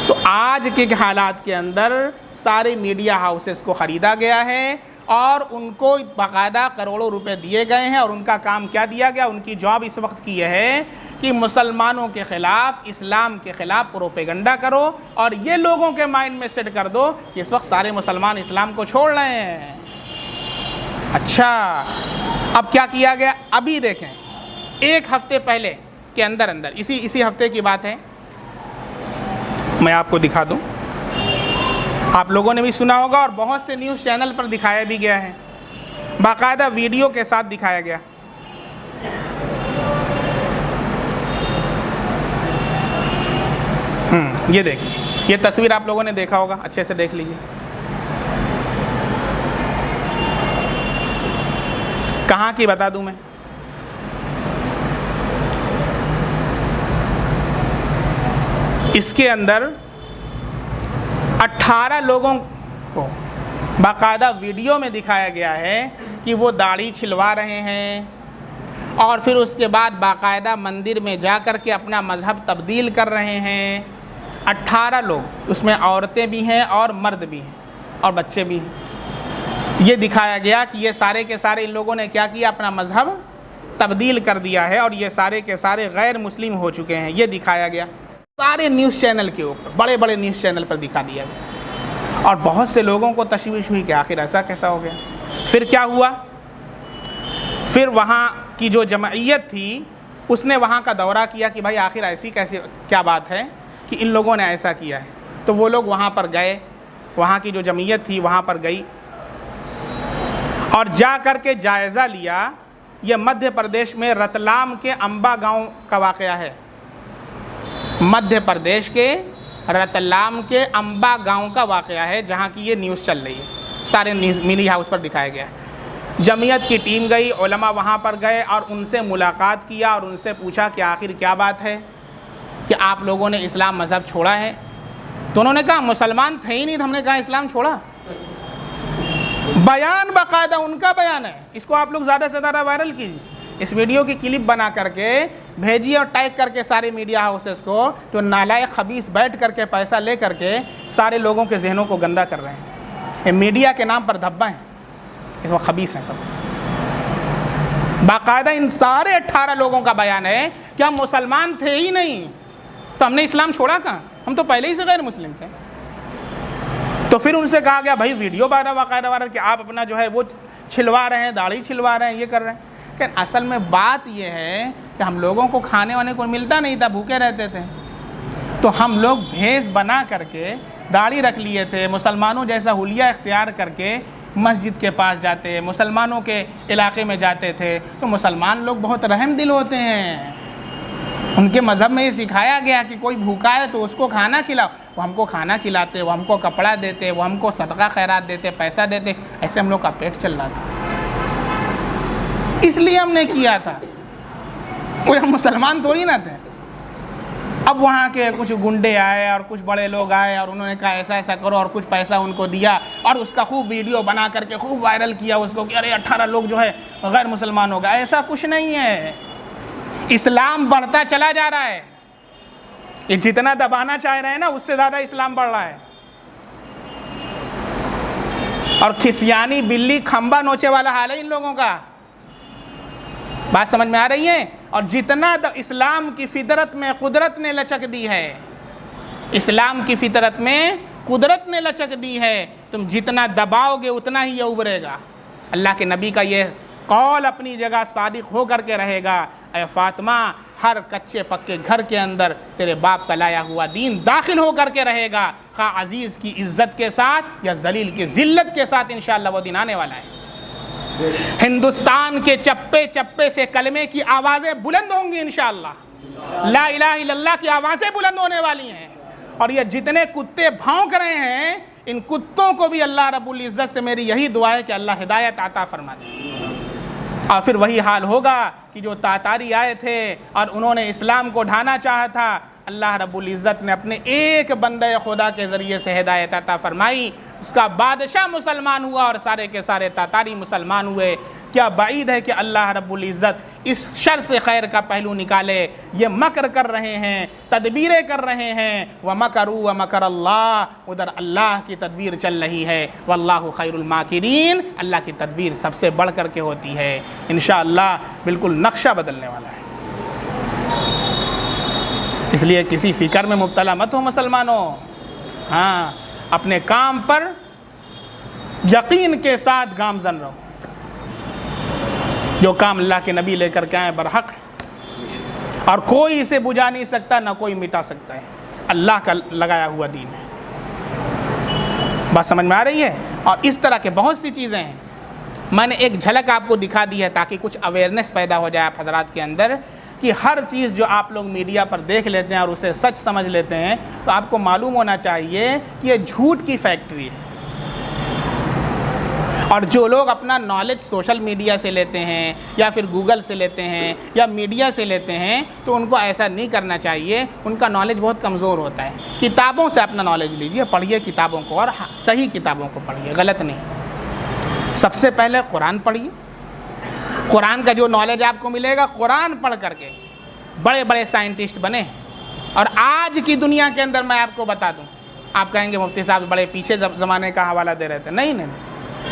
तो आज के हालात के अंदर सारे मीडिया हाउसेस को ख़रीदा गया है और उनको बाकायदा करोड़ों रुपए दिए गए हैं। और उनका काम क्या दिया गया? उनकी जॉब इस वक्त की यह है कि मुसलमानों के ख़िलाफ़, इस्लाम के ख़िलाफ़ प्रोपेगंडा करो और ये लोगों के माइंड में सेट कर दो कि इस वक्त सारे मुसलमान इस्लाम को छोड़ रहे हैं। अच्छा, अब क्या किया गया? अभी देखें, एक हफ्ते पहले के अंदर इसी हफ्ते की बात है, मैं आपको दिखा दूं। आप लोगों ने भी सुना होगा और बहुत से न्यूज़ चैनल पर दिखाया भी गया है, बाकायदा वीडियो के साथ दिखाया गया। ये देखिए, ये तस्वीर आप लोगों ने देखा होगा, अच्छे से देख लीजिए। कहाँ की बता दूं मैं? इसके अंदर 18 लोगों को बाकायदा वीडियो में दिखाया गया है कि वो दाढ़ी छिलवा रहे हैं और फिर उसके बाद बाकायदा मंदिर में जा कर के अपना मज़हब तब्दील कर रहे हैं। 18 लोग, उसमें औरतें भी हैं और मर्द भी हैं और बच्चे भी हैं। ये दिखाया गया कि ये सारे के सारे इन लोगों ने क्या किया, अपना मज़हब तब्दील कर दिया है और ये सारे के सारे गैर मुस्लिम हो चुके हैं। ये दिखाया गया सारे न्यूज़ चैनल के ऊपर, बड़े बड़े न्यूज़ चैनल पर दिखा दिया गया और बहुत से लोगों को तशवीश हुई कि आखिर ऐसा कैसा हो गया। फिर क्या हुआ? फिर वहाँ की जो जमायत थी उसने वहाँ का दौरा किया कि भाई आखिर ऐसी कैसी क्या बात है कि इन लोगों ने ऐसा किया है। तो वो लोग वहाँ पर गए, वहाँ की जो जमायत थी वहाँ पर गई और जा कर के जायज़ा लिया। यह मध्य प्रदेश में रतलाम के अंबा गांव का वाक़या है। मध्य प्रदेश के रतलाम के अंबा गांव का वाक़या है जहाँ की ये न्यूज़ चल रही है। सारे न्यूज़ मीडिया हाउस पर दिखाया गया है। जमीयत की टीम गई, उलमा वहाँ पर गए और उनसे मुलाकात किया और उनसे पूछा कि आखिर क्या बात है कि आप लोगों ने इस्लाम मज़हब छोड़ा है। तो उन्होंने कहा मुसलमान थे ही नहीं, तो हमने कहा इस्लाम छोड़ा। बयान बाकायदा उनका बयान है, इसको आप लोग ज़्यादा से ज़्यादा वायरल कीजिए। इस वीडियो की क्लिप बना करके भेजिए और टैग करके सारे मीडिया हाउसेस को, तो नालायक खबीस बैठ करके पैसा ले करके सारे लोगों के जहनों को गंदा कर रहे हैं। ये मीडिया के नाम पर धब्बा हैं, इसमें खबीस हैं सब। बाकायदा इन सारे 18 लोगों का बयान है कि हम मुसलमान थे ही नहीं, तो हमने इस्लाम छोड़ा कहाँ, हम तो पहले ही से गैर मुस्लिम थे। तो फिर उनसे कहा गया भाई वीडियो बाकायदा वायरल कि आप अपना जो है वो छिलवा रहे हैं, दाढ़ी छिलवा रहे हैं, ये कर रहे हैं। लेकिन असल में बात यह है कि हम लोगों को खाने वाने को मिलता नहीं था, भूखे रहते थे, तो हम लोग भेष बना करके दाढ़ी रख लिए थे, मुसलमानों जैसा हुलिया इख्तियार करके मस्जिद के पास जाते, मुसलमानों के इलाके में जाते थे। तो मुसलमान लोग बहुत रहम दिल होते हैं, उनके मज़हब में ये सिखाया गया कि कोई भूखा है तो उसको खाना खिलाओ। वो हमको खाना खिलाते, वो हमको कपड़ा देते, वो हमको सदका खैरात देते, पैसा देते, ऐसे हम लोग का पेट चल रहा था, इसलिए हमने किया था। कोई हम मुसलमान थोड़ी ना थे। अब वहाँ के कुछ गुंडे आए और कुछ बड़े लोग आए और उन्होंने कहा ऐसा ऐसा करो, और कुछ पैसा उनको दिया और उसका खूब वीडियो बना करके खूब वायरल किया उसको कि अरे 18 लोग जो है गैर मुसलमान हो गए। ऐसा कुछ नहीं है। इस्लाम बढ़ता चला जा रहा है। ये जितना दबाना चाह रहे हैं ना, उससे ज़्यादा इस्लाम बढ़ रहा है। और खिसियानी बिल्ली खंबा नोचे वाला हाल है इन लोगों का। बात समझ में आ रही है? और जितना इस्लाम की फितरत में कुदरत ने लचक दी है, इस्लाम की फितरत में कुदरत ने लचक दी है, तुम जितना दबाओगे उतना ही ये उभरेगा। अल्लाह के नबी का ये कौल अपनी जगह सादिक हो करके रहेगा, ऐ फातिमा, हर कच्चे पक्के घर के अंदर तेरे बाप का लाया हुआ दीन दाखिल हो करके रहेगा, खा अजीज़ की इज्जत के साथ या जलील की जिल्लत के साथ। इंशाअल्लाह वो दिन आने वाला है। हिंदुस्तान के चप्पे चप्पे से कलमे की आवाज़ें बुलंद होंगी इंशाअल्लाह। ला इलाहा इल्लल्लाह की आवाज़ें बुलंद होने वाली हैं। और ये जितने कुत्ते भौंक रहे हैं, इन कुत्तों को भी अल्लाह रब्बुल इज़्ज़त से मेरी यही दुआ है कि अल्लाह हिदायत अता फरमा दे। और फिर वही हाल होगा कि जो तातारी आए थे और उन्होंने इस्लाम को ढाना चाहा था, अल्लाह रब्बुल इज़्ज़त ने अपने एक बंदे खुदा के ज़रिए से हिदायत अता फरमाई। उसका बादशाह मुसलमान हुआ और सारे के सारे तातारी मुसलमान हुए। क्या बाईद है कि अल्लाह रब्बुल इज़्ज़त इस शर से खैर का पहलू निकाले। ये मकर कर रहे हैं, तदबीरें कर रहे हैं। व मकरू व मकर अल्लाह, उधर अल्लाह की तदबीर चल रही है। वल्लाहु खैरुल माकिरीन, अल्लाह की तदबीर सबसे बढ़ कर के होती है। इंशाअल्लाह बिल्कुल नक्शा बदलने वाला है। इसलिए किसी फ़िक्र में मुब्तला मत हो मुसलमानों। हाँ, अपने काम पर यकीन के साथ गामज़न रहो। जो काम अल्लाह के नबी लेकर के आए बरहक है और कोई इसे बुझा नहीं सकता, ना कोई मिटा सकता है। अल्लाह का लगाया हुआ दीन है। बात समझ में आ रही है? और इस तरह के बहुत सी चीज़ें हैं। मैंने एक झलक आपको दिखा दी है ताकि कुछ अवेयरनेस पैदा हो जाए आप हजरात के अंदर कि हर चीज़ जो आप लोग मीडिया पर देख लेते हैं और उसे सच समझ लेते हैं, तो आपको मालूम होना चाहिए कि ये झूठ की फैक्ट्री है। और जो लोग अपना नॉलेज सोशल मीडिया से लेते हैं या फिर गूगल से लेते हैं या मीडिया से लेते हैं, तो उनको ऐसा नहीं करना चाहिए। उनका नॉलेज बहुत कमज़ोर होता है। किताबों से अपना नॉलेज लीजिए, पढ़िए किताबों को, और सही किताबों को पढ़िए, गलत नहीं। सबसे पहले कुरान पढ़िए। कुरान का जो नॉलेज आपको मिलेगा, कुरान पढ़ करके बड़े बड़े साइंटिस्ट बने। और आज की दुनिया के अंदर मैं आपको बता दूं, आप कहेंगे मुफ्ती साहब बड़े पीछे ज़माने का हवाला दे रहे थे। नहीं नहीं,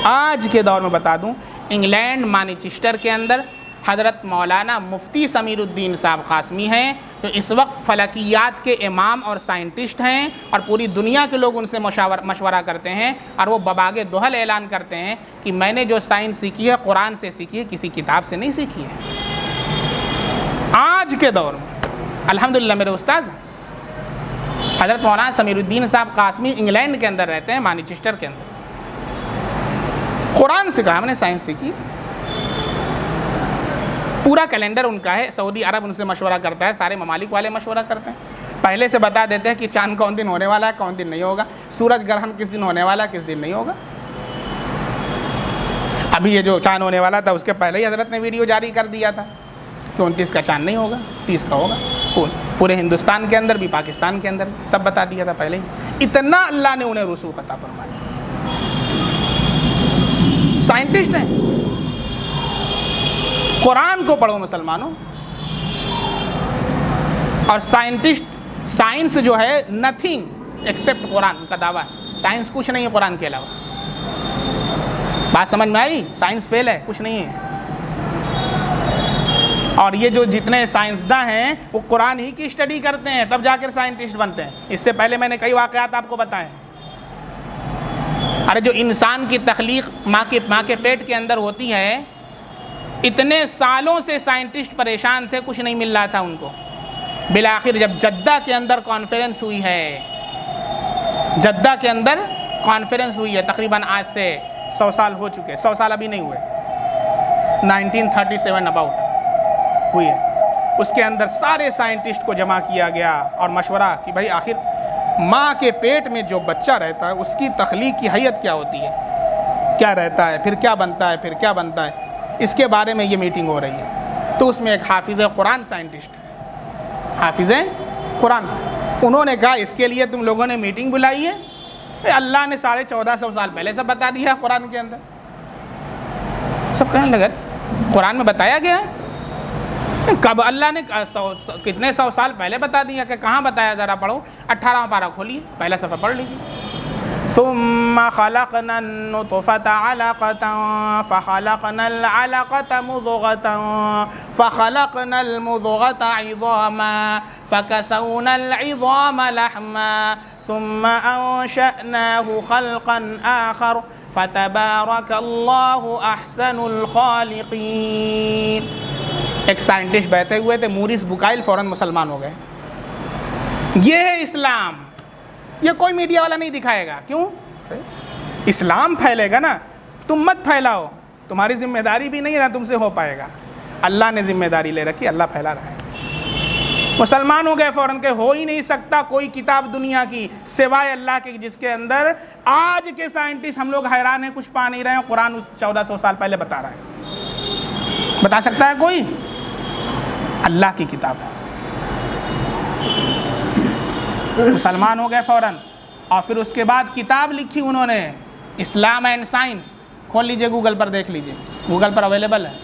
आज के दौर में बता दूं, इंग्लैंड मैनचेस्टर के अंदर हज़रत मौलाना मुफ्ती समीरुद्दीन साहब कासमी हैं, जो इस वक्त फ़लकियात के इमाम और साइंटिस्ट हैं, और पूरी दुनिया के लोग उनसे मशवरा करते हैं। और वो बबागे दोहल ऐलान करते हैं कि मैंने जो साइंस सीखी है कुरान से सीखी है, किसी किताब से नहीं सीखी है। आज के दौर में अल्हम्दुलिल्लाह मेरे उस्ताद हज़रत मौलाना समीरुद्दीन साहब कासमी इंग्लैंड के अंदर रहते हैं, मैनचेस्टर के अंदर। कुरान से कहा हमने साइंस सीखी, पूरा कैलेंडर उनका है। सऊदी अरब उनसे मशवरा करता है, सारे ममालिक वाले मशवरा करते हैं। पहले से बता देते हैं कि चांद कौन दिन होने वाला है, कौन दिन नहीं होगा, सूरज ग्रहण किस दिन होने वाला है, किस दिन नहीं होगा। अभी ये जो चांद होने वाला था उसके पहले ही हज़रत ने वीडियो जारी कर दिया था कि 29 का चांद नहीं होगा, 30 का होगा। पूरे हिंदुस्तान के अंदर भी, पाकिस्तान के अंदर भी सब बता दिया था पहले ही। इतना अल्लाह ने उन्हें रुसूख अता फरमाया। साइंटिस्ट हैं। कुरान को पढ़ो मुसलमानों। और साइंस जो है नथिंग एक्सेप्ट कुरान, उनका दावा है। साइंस कुछ नहीं है कुरान के अलावा। बात समझ में आई? साइंस फेल है, कुछ नहीं है। और ये जो जितने साइंसदान हैं वो कुरान ही की स्टडी करते हैं, तब जाकर साइंटिस्ट बनते हैं। इससे पहले मैंने कई वाक़यात आपको बताए। अरे जो इंसान की तख्लीक माँ के पेट के अंदर होती है, इतने सालों से साइंटिस्ट परेशान थे, कुछ नहीं मिल रहा था उनको। बिलाखिर जब जद्दा के अंदर कॉन्फ्रेंस हुई है, जद्दा के अंदर कॉन्फ्रेंस हुई है, तकरीबन आज से 100 साल हो चुके, 100 साल अभी नहीं हुए, 1937 अबाउट हुई है। उसके अंदर सारे साइंटिस्ट को जमा किया गया और मशवरा कि भाई आखिर माँ के पेट में जो बच्चा रहता है उसकी तख्लीक की हैयत क्या होती है, क्या रहता है, फिर क्या बनता है, फिर क्या बनता है, इसके बारे में ये मीटिंग हो रही है। तो उसमें एक हाफिज़ कुरान साइंटिस्ट, हाफिज़ कुरान, उन्होंने कहा इसके लिए तुम लोगों ने मीटिंग बुलाई है? अल्लाह ने 1450 साल पहले सब बता दिया कुरान के अंदर। सब कहने लगे कुरान में बताया गया है? कब अल्लाह ने कितने 100 साल पहले बता दिया कि कहाँ बताया, ज़रा पढ़ो। 18वां पारा खोलिए, पहला सफ़ा पढ़ लीजिए। सुम्मा खलक़नन नुतफ़ता अलक़तन फ़ख़लक़नल अलक़त मुज़ग़तन फ़ख़लक़नल मुज़ग़त इज़ामा फ़कसौनल इज़ाम लहमा सुम्मा अंशअनाहु ख़ल्क़न आख़र फ़तबारकल्लाहु अहसनुल ख़ालिक़ीन। एक साइंटिस्ट बैठे हुए थे, मूरिस बुकाइल, फ़ौरन मुसलमान हो गए। ये है इस्लाम, ये कोई मीडिया वाला नहीं दिखाएगा। क्यों? इस्लाम फैलेगा ना, तुम मत फैलाओ, तुम्हारी जिम्मेदारी भी नहीं है, ना तुमसे हो पाएगा। अल्लाह ने जिम्मेदारी ले रखी, अल्लाह फैला रहा है। मुसलमान हो गए फ़ौरन के। हो ही नहीं सकता कोई किताब दुनिया की सिवाय अल्लाह के जिसके अंदर आज के साइंटिस्ट हम लोग हैरान हैं, कुछ पा नहीं रहे हैं, कुरान 1400 साल पहले बता रहा है। बता सकता है कोई? अल्लाह की किताब है। मुसलमान हो गए फ़ौरन। और फिर उसके बाद किताब लिखी उन्होंने, इस्लाम एंड साइंस। खोल लीजिए, गूगल पर देख लीजिए, गूगल पर अवेलेबल है।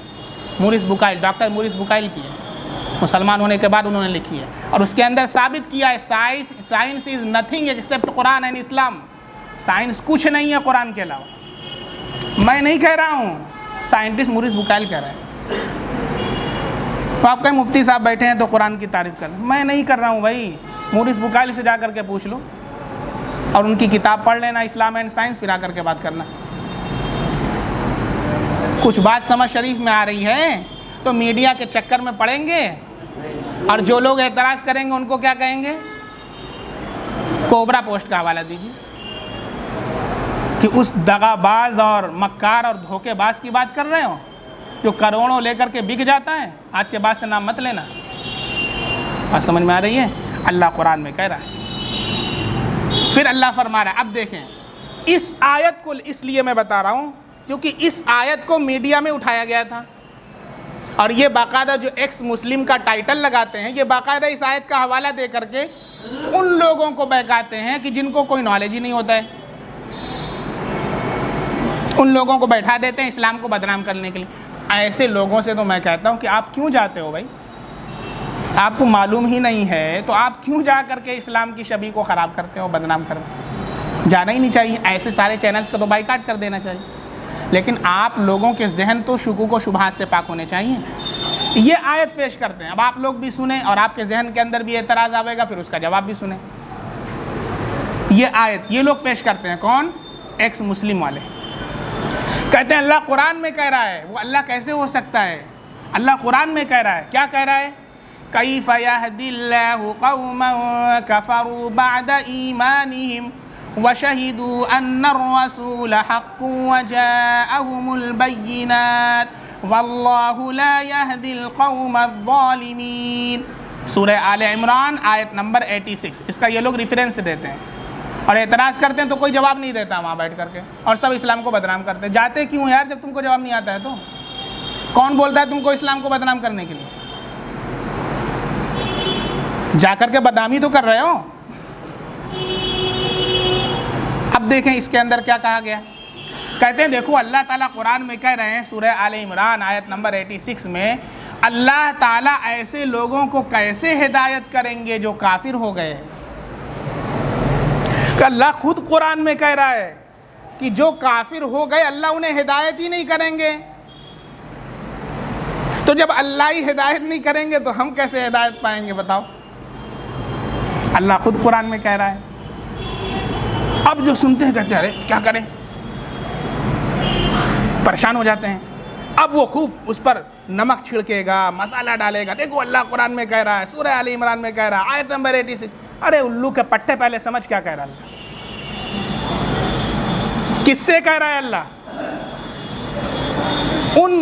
मूरिस बुकाइल, डॉक्टर मूरिस बुकाइल की है, मुसलमान होने के बाद उन्होंने लिखी है। और उसके अंदर साबित किया है science is nothing accept Quran and Islam. Science कुछ नहीं है कुरान के अलावा। मैं नहीं कह रहा हूँ, साइंटिस्ट मूरिस बुकाइल कह रहे हैं। तो आप कहें मुफ्ती साहब बैठे हैं तो कुरान की तारीफ़ कर, मैं नहीं कर रहा हूँ भाई। मूरिस बुकाइल से जा कर के पूछ लो और उनकी किताब पढ़ लेना, इस्लाम एंड साइंस, फिर आकर के बात करना। कुछ बात समझ शरीफ में आ रही है तो मीडिया के चक्कर में पड़ेंगे, और जो लोग एतराज़ करेंगे उनको क्या कहेंगे? कोबरा पोस्ट का हवाला दीजिए कि उस दगाबाज और मक्कार और धोखेबाज की बात कर रहे हो जो करोड़ों लेकर के बिक जाता है। आज के बाद से नाम मत लेना। बात समझ में आ रही है? अल्लाह कुरान में कह रहा है। फिर अल्लाह फरमा रहा है, अब देखें इस आयत को, इसलिए मैं बता रहा हूँ क्योंकि इस आयत को मीडिया में उठाया गया था, और ये बाकायदा जो एक्स मुस्लिम का टाइटल लगाते हैं, ये बाकायदा इस आयत का हवाला दे करके उन लोगों को बहकाते हैं कि जिनको कोई नॉलेज ही नहीं होता है। उन लोगों को बैठा देते हैं इस्लाम को बदनाम करने के लिए। ऐसे लोगों से तो मैं कहता हूँ कि आप क्यों जाते हो भाई? आपको मालूम ही नहीं है तो आप क्यों जा करके इस्लाम की छवि को ख़राब करते हो, बदनाम करते हो? जाना ही नहीं चाहिए। ऐसे सारे चैनल्स का तो बाइकाट कर देना चाहिए। लेकिन आप लोगों के जहन तो शुकूक व शुबहात से पाक होने चाहिए। ये आयत पेश करते हैं, अब आप लोग भी सुने और आपके जहन के अंदर भी एतराज़ आवेगा, फिर उसका जवाब भी सुने। ये आयत ये लोग पेश करते हैं, कौन? एक्स मुस्लिम वाले। कहते हैं अल्लाह कुरान में कह रहा है। वो अल्लाह कैसे हो सकता है? अल्लाह कुरान में कह रहा है। क्या कह रहा है? कैफ़ यहदिल्लाहु क़ौमन कफ़रू बअद ईमानिहिम वशहिदू अन्नर रसूल हक़्क़ुन वजाअहुमुल बय्यिनात वल्लाहु ला यहदिल क़ौमज़ ज़ालिमीन। सूरह आले इमरान आयत नंबर 86। इसका ये लोग रेफरेंस देते हैं और एतराज़ करते हैं तो कोई जवाब नहीं देता वहाँ बैठ करके, और सब इस्लाम को बदनाम करते हैं। जाते क्यों यार जब तुमको जवाब नहीं आता है? तो कौन बोलता है तुमको इस्लाम को बदनाम करने के लिए? जाकर के बदनामी तो कर रहे हो। अब देखें इसके अंदर क्या कहा गया। कहते हैं देखो अल्लाह ताला कुरान में कह रहे हैं, सूरह आले इमरान आयत नंबर 86 में, अल्लाह ताला ऐसे लोगों को कैसे हिदायत करेंगे जो काफिर हो गए। अल्लाह खुद कुरान में कह रहा है कि जो काफिर हो गए अल्लाह उन्हें हिदायत ही नहीं करेंगे। तो जब अल्लाह ही हिदायत नहीं करेंगे तो हम कैसे हिदायत पाएंगे बताओ? अल्लाह खुद कुरान में कह रहा है। अब जो सुनते हैं कहते हैं अरे क्या करें, परेशान हो जाते हैं। अब वो खूब उस पर नमक छिड़केगा, मसाला डालेगा। देखो अल्लाह कुरान में कह रहा है, सूरह आले इमरान में कह रहा है, आयत नंबर 86। अरे उल्लू के पट्टे, पहले समझ क्या कह रहा है अल्लाह, किससे कह रहा है अल्लाह? उन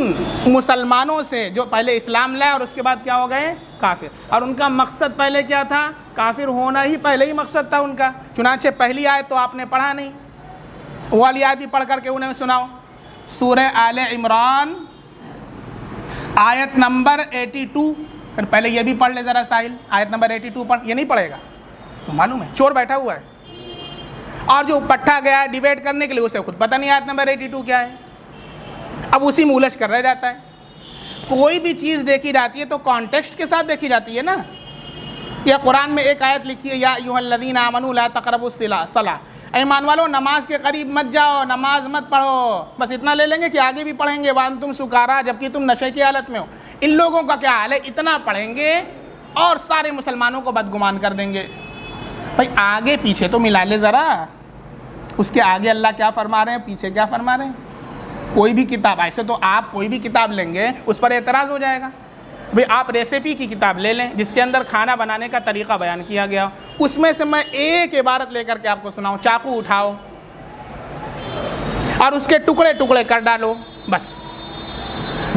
मुसलमानों से जो पहले इस्लाम लाए और उसके बाद क्या हो गए, काफिर। और उनका मकसद पहले क्या था, काफिर होना ही पहले ही मकसद था उनका। चुनांचे पहली आयत तो आपने पढ़ा नहीं, वो वाली आयत भी पढ़ करके उन्हें सुनाओ। सूरह आले इमरान आयत नंबर 82, पहले ये भी पढ़ ले ज़रा साहिल, आयत नंबर 82 पढ़। ये नहीं पढ़ेगा तो मालूम है चोर बैठा हुआ है, और जो पट्टा गया है डिबेट करने के लिए उसे खुद पता नहीं आयत नंबर 82 क्या है, अब उसी में उलझ कर रह जाता है। कोई भी चीज़ देखी जाती है तो कॉन्टेक्स्ट के साथ देखी जाती है ना। या कुरान में एक आयत लिखी है, या अय्युहल्लज़ीना आमनू ला तक़रबुस सलाह, ईमान वालों नमाज के करीब मत जाओ, नमाज मत पढ़ो। बस इतना ले लेंगे कि आगे भी पढ़ेंगे, वान तुम सुकारा, जबकि तुम नशे की हालत में हो। इन लोगों का क्या हाल है, इतना पढ़ेंगे और सारे मुसलमानों को बदगुमान कर देंगे। भाई आगे पीछे तो मिला ले ज़रा, उसके आगे अल्लाह क्या फरमा रहे हैं, पीछे क्या फरमा रहे हैं। कोई भी किताब, ऐसे तो आप कोई भी किताब लेंगे उस पर एतराज़ हो जाएगा। भाई आप रेसिपी की किताब ले लें जिसके अंदर खाना बनाने का तरीक़ा बयान किया गया, उसमें से मैं एक इबारत लेकर के आपको सुनाऊं, चाकू उठाओ और उसके टुकड़े टुकड़े कर डालो, बस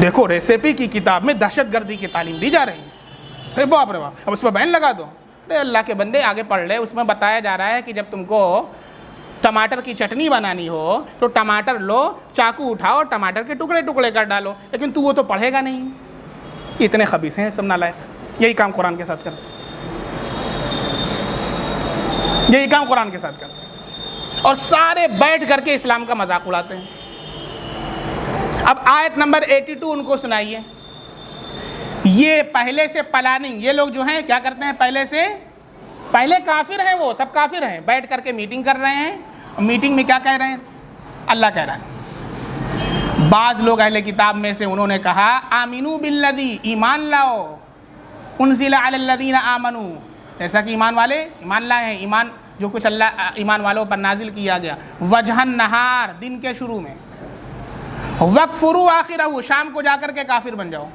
देखो रेसिपी की किताब में दहशतगर्दी की तालीम दी जा रही है। अरे बाप रे बाप, अब उस पर बैन लगा दो। अरे अल्लाह के बंदे आगे पढ़ ले, उसमें बताया जा रहा है कि जब तुमको टमाटर की चटनी बनानी हो तो टमाटर लो, चाकू उठाओ, टमाटर के टुकड़े टुकड़े कर डालो। लेकिन तू वो तो पढ़ेगा नहीं। इतने खबीस हैं सब नालायक, यही काम कुरान के साथ करते, यही काम कुरान के साथ करते और सारे बैठ करके इस्लाम का मजाक उड़ाते हैं। अब आयत नंबर 82 उनको सुनाइए। ये पहले से प्लानिंग, ये लोग जो हैं क्या करते हैं, पहले काफिर हैं, वो सब काफिर हैं, बैठ करके मीटिंग कर रहे हैं। मीटिंग में क्या कह रहे हैं, अल्लाह कह रहा है। बाज़ लोग अहले किताब में से उन्होंने कहा आमिनू बिल्लदी, ईमान लाओ, उनज़िला अलल्लज़ीना आमनू, ऐसा कि ईमान वाले ईमान लाए हैं, ईमान जो कुछ अल्लाह ईमान वालों पर नाजिल किया गया। वजहन नहार, दिन के शुरू में, वक्फुरू आखिरहू, शाम को जाकर के काफिर बन जाओ।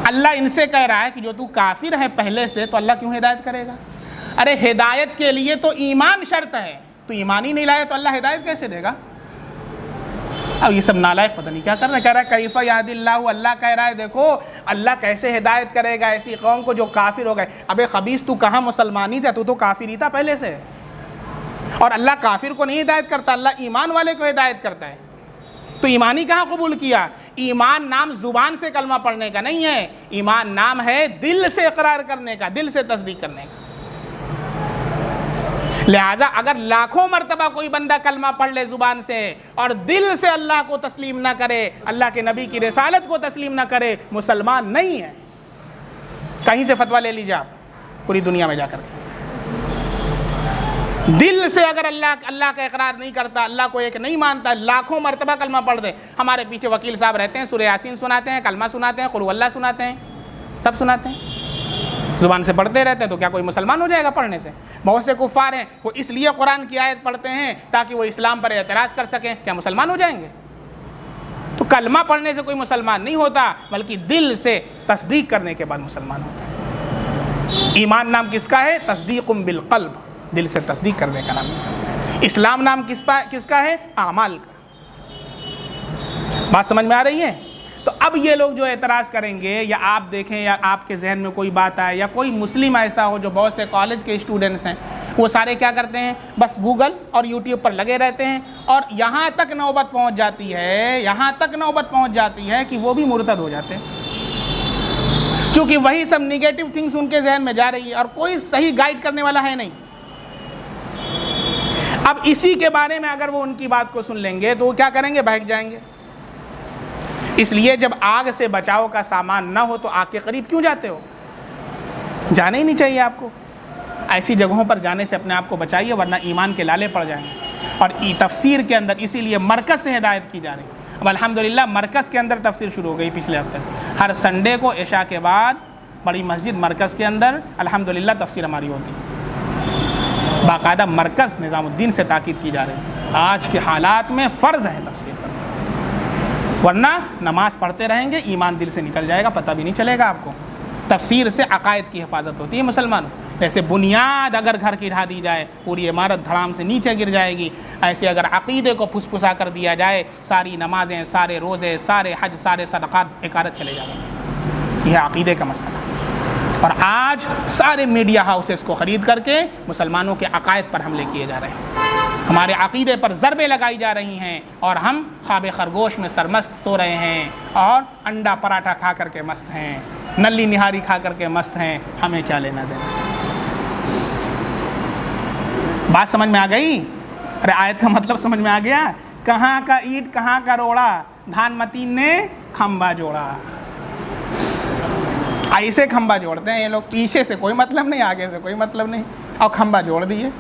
अल्लाह इनसे कह रहा है कि जो तू काफिर है पहले से, तो अल्लाह क्यों हिदायत करेगा। अरे हिदायत के लिए तो ईमान शर्त है, तो ईमान ही नहीं लाया तो अल्लाह हिदायत कैसे देगा। अब ये सब नालायक पता नहीं क्या कर रहा है, कह रहा है कैफ़ा याहदिल्लाहु, अल्लाह कह रहा है देखो अल्लाह कैसे हिदायत करेगा ऐसी कौम को जो काफिर हो गए। अबे खबीस, तू कहाँ मुसलमान ही था, तू तो काफिर ही था पहले से। और अल्लाह काफिर को नहीं हिदायत करता, अल्लाह ईमान वाले को हिदायत करता है। तो ईमान ही कहाँ कबूल किया। ईमान नाम जुबान से कलमा पढ़ने का नहीं है, ईमान नाम है दिल से इकरार करने का, दिल से तस्दीक करने का। लिहाजा अगर लाखों मरतबा कोई बंदा कलमा पढ़ ले जुबान से और दिल से अल्लाह को तस्लीम ना करे, अल्लाह के नबी की रिसालत को तस्लीम ना करे, मुसलमान नहीं है। कहीं से फतवा ले लीजिए आप, पूरी दुनिया में जाकर के। दिल से अगर अल्लाह का इकरार नहीं करता, अल्लाह को एक नहीं मानता, लाखों मरतबा कलमा पढ़ दे। हमारे पीछे वकील साहब रहते हैं, सूरह यासीन सुनाते हैं, कलमा सुनाते हैं, कुल हुवल्लाह सुनाते हैं, सब सुनाते हैं, जुबान से पढ़ते रहते हैं। तो क्या कोई मुसलमान हो जाएगा पढ़ने से। बहुत से कुफ़ार हैं वो इसलिए कुरान की आयत पढ़ते हैं ताकि वो इस्लाम पर एतराज़ कर सकें, क्या मुसलमान हो जाएंगे। तो कलमा पढ़ने से कोई मुसलमान नहीं होता, बल्कि दिल से तस्दीक करने के बाद मुसलमान होता है। ईमान नाम किसका है, तस्दीक़ुम बिल क़ल्ब, दिल से तस्दीक करने का नाम है। इस्लाम नाम किसका है, आमाल का। बात समझ में आ रही है। तो अब ये लोग जो एतराज़ करेंगे, या आप देखें या आपके जहन में कोई बात आए, या कोई मुस्लिम ऐसा हो, जो बहुत से कॉलेज के स्टूडेंट्स हैं, वो सारे क्या करते हैं, बस गूगल और यूट्यूब पर लगे रहते हैं। और यहाँ तक नौबत पहुँच जाती है कि वो भी मुर्तद हो जाते हैं, क्योंकि वही सब निगेटिव थिंग्स उनके जहन में जा रही है और कोई सही गाइड करने वाला है नहीं। अब इसी के बारे में अगर वो उनकी बात को सुन लेंगे तो वो क्या करेंगे, भाग जाएंगे। इसलिए जब आग से बचाव का सामान ना हो तो आग के करीब क्यों जाते हो, जाने ही नहीं चाहिए आपको। ऐसी जगहों पर जाने से अपने आप को बचाइए, वरना ईमान के लाले पड़ जाएंगे। और तफसीर के अंदर इसीलिए मरकज़ से हिदायत की जा रही है। अब अल्हम्दुलिल्लाह मरकज़ के अंदर तफसीर शुरू हो गई पिछले हफ्ते से। हर संडे को इशा के बाद बड़ी मस्जिद मरकज़ के अंदर अल्हम्दुलिल्लाह तफसीर हमारी होती है। बाकायदा मरकज़ निज़ामुद्दीन से ताकीद की जा रही है, आज के हालात में फ़र्ज़ है तफसीर करना, वरना नमाज पढ़ते रहेंगे, ईमान दिल से निकल जाएगा, पता भी नहीं चलेगा आपको। तफसीर से अकायद की हिफाजत होती है मुसलमानों। जैसे बुनियाद अगर घर की ढा दी जाए, पूरी इमारत धड़ाम से नीचे गिर जाएगी। ऐसे अगर अक़ीदे को फुसफुसा कर दिया जाए, सारी नमाजें, सारे रोज़े, सारे हज, सारे सदक़ात बेकारत चले जाएंगे। यह अक़ीदे का मसला। और आज सारे मीडिया हाउसेस को ख़रीद करके मुसलमानों के अक़ायद पर हमले किए जा रहे हैं, हमारे अक़ीदे पर ज़रबे लगाई जा रही हैं, और हम ख्वाब खरगोश में सरमस्त सो रहे हैं और अंडा पराठा खा करके मस्त हैं, नल्ली निहारी खा करके मस्त हैं। हमें क्या लेना देना। बात समझ में आ गई? अरे आयत का मतलब समझ में आ गया? कहाँ का ईंट कहाँ का रोड़ा, धान मतीन ने खंबा जोड़ा। ऐसे खंबा जोड़ते हैं ये लोग, पीछे से कोई मतलब नहीं, आगे से कोई मतलब नहीं, और खंबा जोड़ दिए।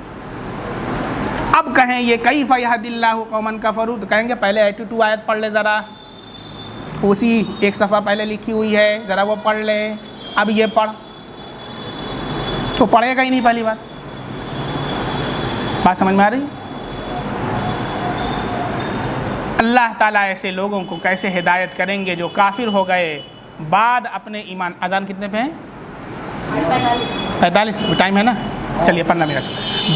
अब कहें ये कैफ़ यहदिल्लाहु कौमन कफ़रू, तो कहेंगे पहले 82 आयत पढ़ ले ज़रा, उसी एक सफ़ा पहले लिखी हुई है, ज़रा वो पढ़ ले। अब ये पढ़, तो पढ़ेगा ही नहीं पहली बार। बात समझ में आ रही? अल्लाह ताला ऐसे लोगों को कैसे हिदायत करेंगे जो काफिर हो गए बाद अपने ईमान। अजान कितने पे है? 45 टाइम है ना, चलिए पन्ना में रख।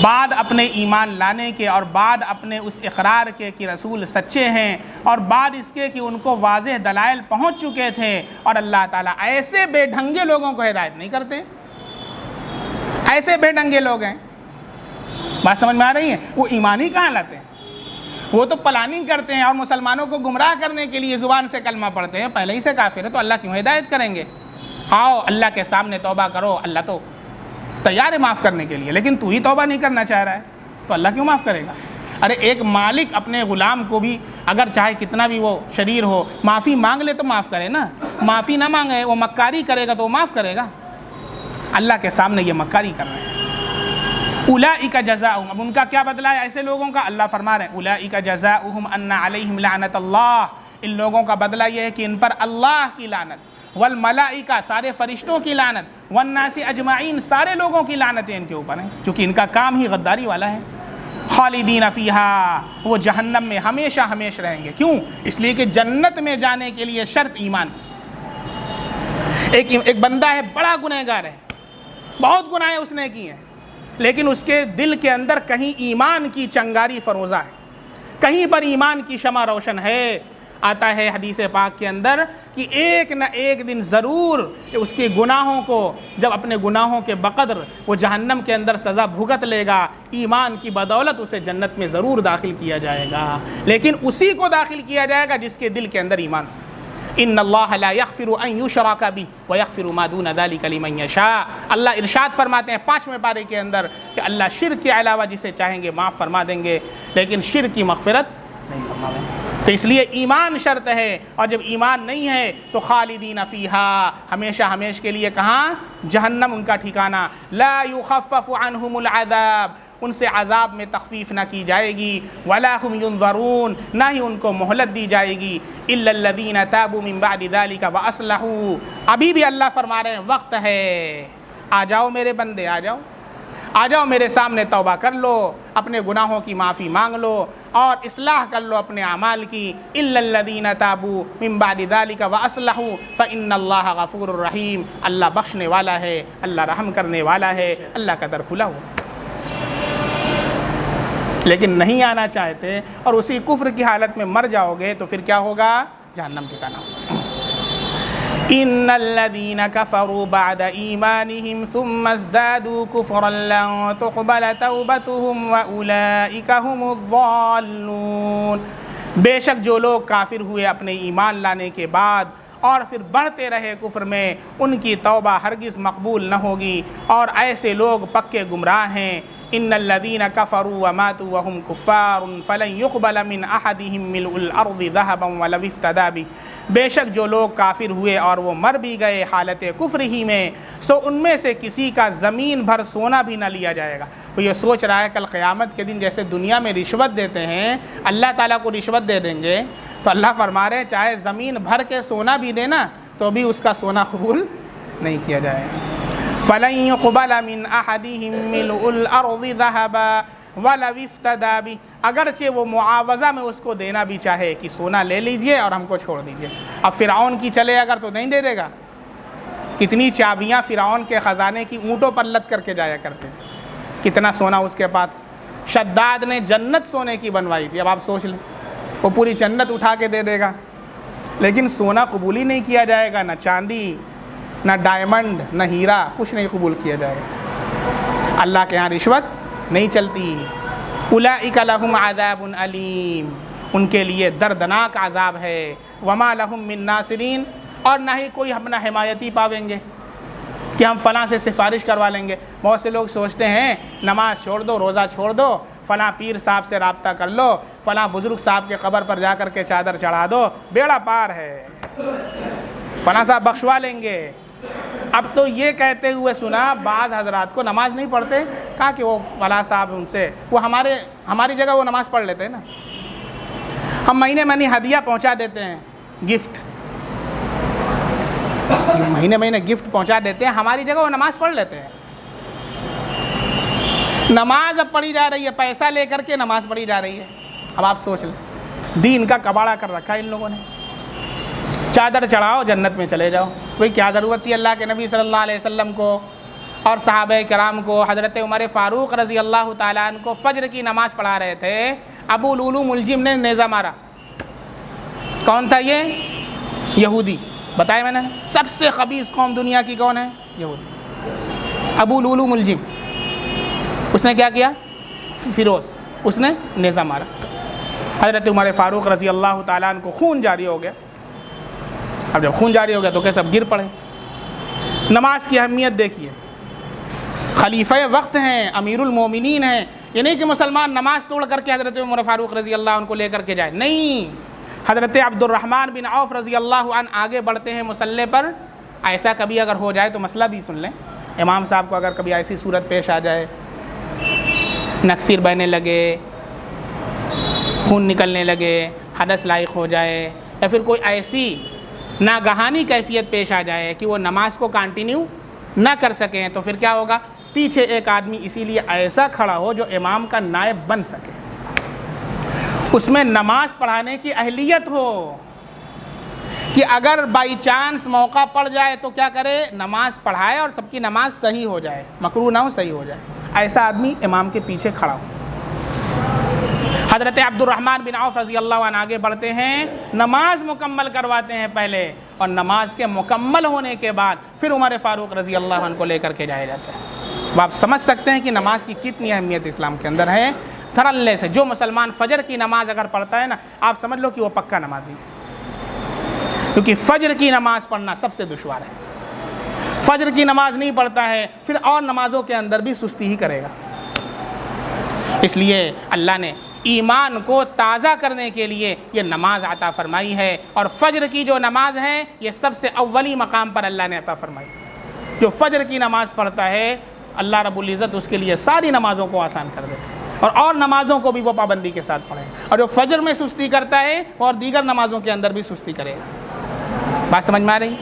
बाद अपने ईमान लाने के और बाद अपने उस इकरार के कि रसूल सच्चे हैं, और बाद इसके कि उनको वाज़ेह दलाइल पहुँच चुके थे, और अल्लाह ताला ऐसे बेढंगे लोगों को हिदायत नहीं करते। ऐसे बेढंगे लोग हैं, बात समझ में आ रही है? वो ईमान ही कहाँ लाते हैं, वो तो प्लानिंग करते हैं और मुसलमानों को गुमराह करने के लिए ज़ुबान से कलमा पढ़ते हैं, पहले ही से काफिर है, तो अल्लाह क्यों हिदायत करेंगे? आओ अल्लाह के सामने तौबा करो, अल्लाह तो तैयार है माफ़ करने के लिए, लेकिन तू ही तौबा नहीं करना चाह रहा है, तो अल्लाह क्यों माफ़ करेगा? अरे एक मालिक अपने ग़ुलाम को भी अगर चाहे कितना भी वो शरीर हो, माफ़ी मांग ले तो माफ़ करे ना, माफ़ी ना मांगे वो मक्कारी करेगा तो वो माफ़ करेगा? अल्लाह के सामने ये मक्कारी कर रहे हैं। उलाइका जज़ाउहुम, अब उनका क्या बदला है ऐसे लोगों का? अल्लाह फरमा रहे हैं उलाइका जज़ाउहुम अन्ना अलैहिम लानतुल्लाह, इन लोगों का बदला यह है कि इन पर अल्लाह की लानत, वल मलाइका, सारे फरिश्तों की लानत, वन्नासी अजमाइन, सारे लोगों की लानतें इनके ऊपर हैं, क्योंकि इनका काम ही गद्दारी वाला है। खालिदीन फीहा, वो जहन्नम में हमेशा हमेशा रहेंगे। क्यों? इसलिए कि जन्नत में जाने के लिए शर्त ईमान। एक बंदा है, बड़ा गुनहगार है, बहुत गुनाहें उसने की हैं, लेकिन उसके दिल के अंदर कहीं ईमान की चंगारी फरोज़ा है, कहीं पर ईमान की शमा रोशन है। आता है हदीस पाक के अंदर कि एक न एक दिन ज़रूर उसके गुनाहों को, जब अपने गुनाहों के बक़द्र वो जहन्नम के अंदर सज़ा भुगत लेगा, ईमान की बदौलत उसे जन्नत में ज़रूर दाखिल किया जाएगा, लेकिन उसी को दाखिल किया जाएगा जिसके दिल के अंदर ईमान। इन्नल्लाह ला यग़फ़िरु अन युशरका बिही व यग़फ़िरु मा दून ज़ालिका लिमन यशा। अल्लाह इरशाद फरमाते हैं 5वें पारे के अंदर कि अल्लाह शिर्क के अलावा जिसे चाहेंगे माफ़ फरमा देंगे, लेकिन शिर्क की मग़फ़िरत नहीं फरमाएंगे। तो इसलिए ईमान शर्त है, और जब ईमान नहीं है तो खालिदीन फ़ीहा, हमेशा हमेशा के लिए कहाँ? जहन्नम उनका ठिकाना। ला युख़फ़फ़ु अन्हुमुल अज़ाब, उनसे अज़ाब में तख़फ़ीफ़ ना की जाएगी, वला हुम युनज़रून, ना ही उनको मोहलत दी जाएगी, इल्लल्लज़ीना ताबू मिन बअदि ज़ालिका व अस्लहू। अभी भी अल्लाह फरमा रहे हैं वक्त है, आ जाओ मेरे बंदे, आ जाओ, आ जाओ मेरे सामने तौबा कर लो, अपने गुनाहों की माफ़ी मांग लो और इस्लाह कर लो अपने अमाल की। इल्लल्लज़ीना ताबू मिन बअदि ज़ालिका व अस्लहू फ़इन्नल्लाह गफ़ूरुर रहीम, अल्लाह बख्शने वाला है, अल्लाह रहम करने वाला है, अल्लाह का दर खुला हुआ। लेकिन नहीं आना चाहते और उसी कुफ्र की हालत में मर जाओगे तो फिर क्या होगा? जहन्नम ठिकाना होगा। इन्नल्लज़ीना कफ़रू बअद ईमानिहिम सुम्मा इज़दादू कुफ़रन लन तुक़बल तौबतुहुम व उलाइका हुमुज़्ज़ाल्लून। बेशक जो लोग काफिर हुए अपने ईमान लाने के बाद और फिर बढ़ते रहे कुफ्र में, उनकी तौबा हरगिज़ मकबूल न होगी, और ऐसे लोग पक्के गुमराह हैं। इन्नल्लज़ीना कफ़रू व मातू व हुम कुफ़्फ़ारुन फ़लन युक़बल मिन अहदिहिम मिल्उल अर्ज़ि ज़हबन वलौ इफ़्तदा बिही। बेशक जो लोग काफिर हुए और वो मर भी गए हालत कुफ्र ही में, सो उनमें से किसी का ज़मीन भर सोना भी न लिया जाएगा। वो ये सोच रहा है कल क़यामत के दिन जैसे दुनिया में रिश्वत देते हैं, अल्लाह ताला को रिश्वत दे देंगे, तो अल्लाह फरमा रहे हैं चाहे ज़मीन भर के सोना भी देना तो भी उसका सोना कबूल नहीं किया जाएगा। फ़लन युक़बल मिन अहदिहिम मिल्उल अर्ज़ि ज़हबन वलौ इफ़्तदा बिही, अगरचे वो मुआवज़ा में उसको देना भी चाहे कि सोना ले लीजिए और हमको छोड़ दीजिए। अब फ़िरऔन की चले अगर तो नहीं दे देगा। कितनी चाबियाँ फ़िरऔन के ख़जाने की ऊँटों पर लद करके जाया करते थे, कितना सोना उसके पास, शद्दाद ने जन्नत सोने की बनवाई थी। अब आप सोच लें, वो पूरी जन्नत उठा के दे देगा, लेकिन सोना कबूल ही नहीं किया जाएगा, ना चांदी, ना डायमंड, ना हीरा, कुछ नहीं कबूल किया जाएगा। अल्लाह के यहाँ रिश्वत नहीं चलती। उलाइका लहुम आज़ाबुन अलीम, उनके लिए दर्दनाक आज़ाब है। वमा लहुम मिन नासिरीन, और ना ही कोई अपना हिमायती पावेंगे कि हम फ़लाँ से सिफारिश करवा लेंगे। बहुत से लोग सोचते हैं नमाज़ छोड़ दो, रोज़ा छोड़ दो, फ़लाँ पीर साहब से रब्ता कर लो, फ़लाँ बुज़ुर्ग साहब के कब्र पर जा कर के चादर चढ़ा दो, बेड़ा पार है, फ़लाँ साहब बख्शवा लेंगे। अब तो ये कहते हुए सुना बाज़ हजरात को नमाज नहीं पढ़ते, कहा कि वो फ़लाँ साहब उनसे, वो हमारी जगह वो नमाज़ पढ़ लेते हैं ना, हम महीने महीने हदिया पहुंचा देते हैं, गिफ्ट महीने गिफ्ट पहुंचा देते हैं, हमारी जगह वो नमाज़ पढ़ लेते हैं। नमाज अब पढ़ी जा रही है, पैसा लेकर के नमाज पढ़ी जा रही है। अब आप सोच लें, दीन का कबाड़ा कर रखा है इन लोगों ने। चादर चढ़ाओ, जन्नत में चले जाओ। भाई क्या ज़रूरत थी अल्लाह के नबी सल्लल्लाहु अलैहि वसल्लम को और सहाबा किराम को, हज़रत उमर फ़ारूक रज़ी अल्लाह ताला अन्हु को फ़ज्र की नमाज़ पढ़ा रहे थे, अबू लुलू मुलजिम ने नेज़ा मारा। कौन था ये? यहूदी। बताया मैंने, सबसे खबीस कौम दुनिया की कौन है? यहूदी। अबू लुलू मुलजिम, उसने क्या किया? फ़िरोज़, उसने नेज़ा मारा। हज़रत उमर फ़ारूक रज़ी अल्लाह ताला अन्हु को खून जारी हो गया। अब जब खून जारी हो गया तो क्या सब गिर पड़े। नमाज की अहमियत देखिए, खलीफा वक्त हैं, अमीरुल मोमिनीन हैं। ये नहीं कि मुसलमान नमाज तोड़ करके हज़रत उमर फ़ारूक रज़ी अल्लाह उनको लेकर के जाए, नहीं। हज़रत अब्दुर्रहमान बिन औफ़ रज़ी अल्लाह अन्हु आगे बढ़ते हैं मुसल्ले पर। ऐसा कभी अगर हो जाए तो मसला भी सुन लें, इमाम साहब को अगर कभी ऐसी सूरत पेश आ जाए, नक्सीर बहने लगे, खून निकलने लगे, हदस लाइक हो जाए, या फिर कोई ऐसी नागहानी कैफियत पेश आ जाए कि वो नमाज को कंटिन्यू ना कर सकें, तो फिर क्या होगा? पीछे एक आदमी इसीलिए ऐसा खड़ा हो जो इमाम का नायब बन सके, उसमें नमाज पढ़ाने की अहलियत हो कि अगर बाई चांस मौका पड़ जाए तो क्या करे? नमाज पढ़ाए और सबकी नमाज सही हो जाए, मकरूह ना हो, सही हो जाए। ऐसा आदमी इमाम के पीछे खड़ा हो। हज़रत अब्दुर्रहमान बिन औफ़ रज़ी अल्लाह अन्हु आगे बढ़ते हैं, नमाज मुकम्मल करवाते हैं पहले, और नमाज के मुकम्मल होने के बाद फिर उमर फ़ारूक रज़ी अल्लाह अन्हु को लेकर के जाया जाता है। अब आप समझ सकते हैं कि नमाज की कितनी अहमियत इस्लाम के अंदर है। धड़ल्ले से जो मुसलमान फ़जर की नमाज अगर पढ़ता है ना, आप समझ लो कि वो पक्का नमाजी है, क्योंकि फ़जर की नमाज पढ़ना सबसे दुश्वार है। फ़जर की नमाज नहीं पढ़ता है फिर और नमाज़ों के अंदर भी सुस्ती ही करेगा। इसलिए अल्लाह ने ईमान को ताज़ा करने के लिए ये नमाज अता फ़रमाई है, और फ़जर की जो नमाज है ये सबसे अव्वली मकाम पर अल्लाह ने अता फ़रमाई। जो फ़जर की नमाज़ पढ़ता है अल्लाह रब्बुल इज़्ज़त उसके लिए सारी नमाज़ों को आसान कर देता है, और नमाज़ों को भी वो पाबंदी के साथ पढ़े। और जो फ़जर में सुस्ती करता है और दीगर नमाज़ों के अंदर भी सुस्ती करेगा। बात समझ में आ रही?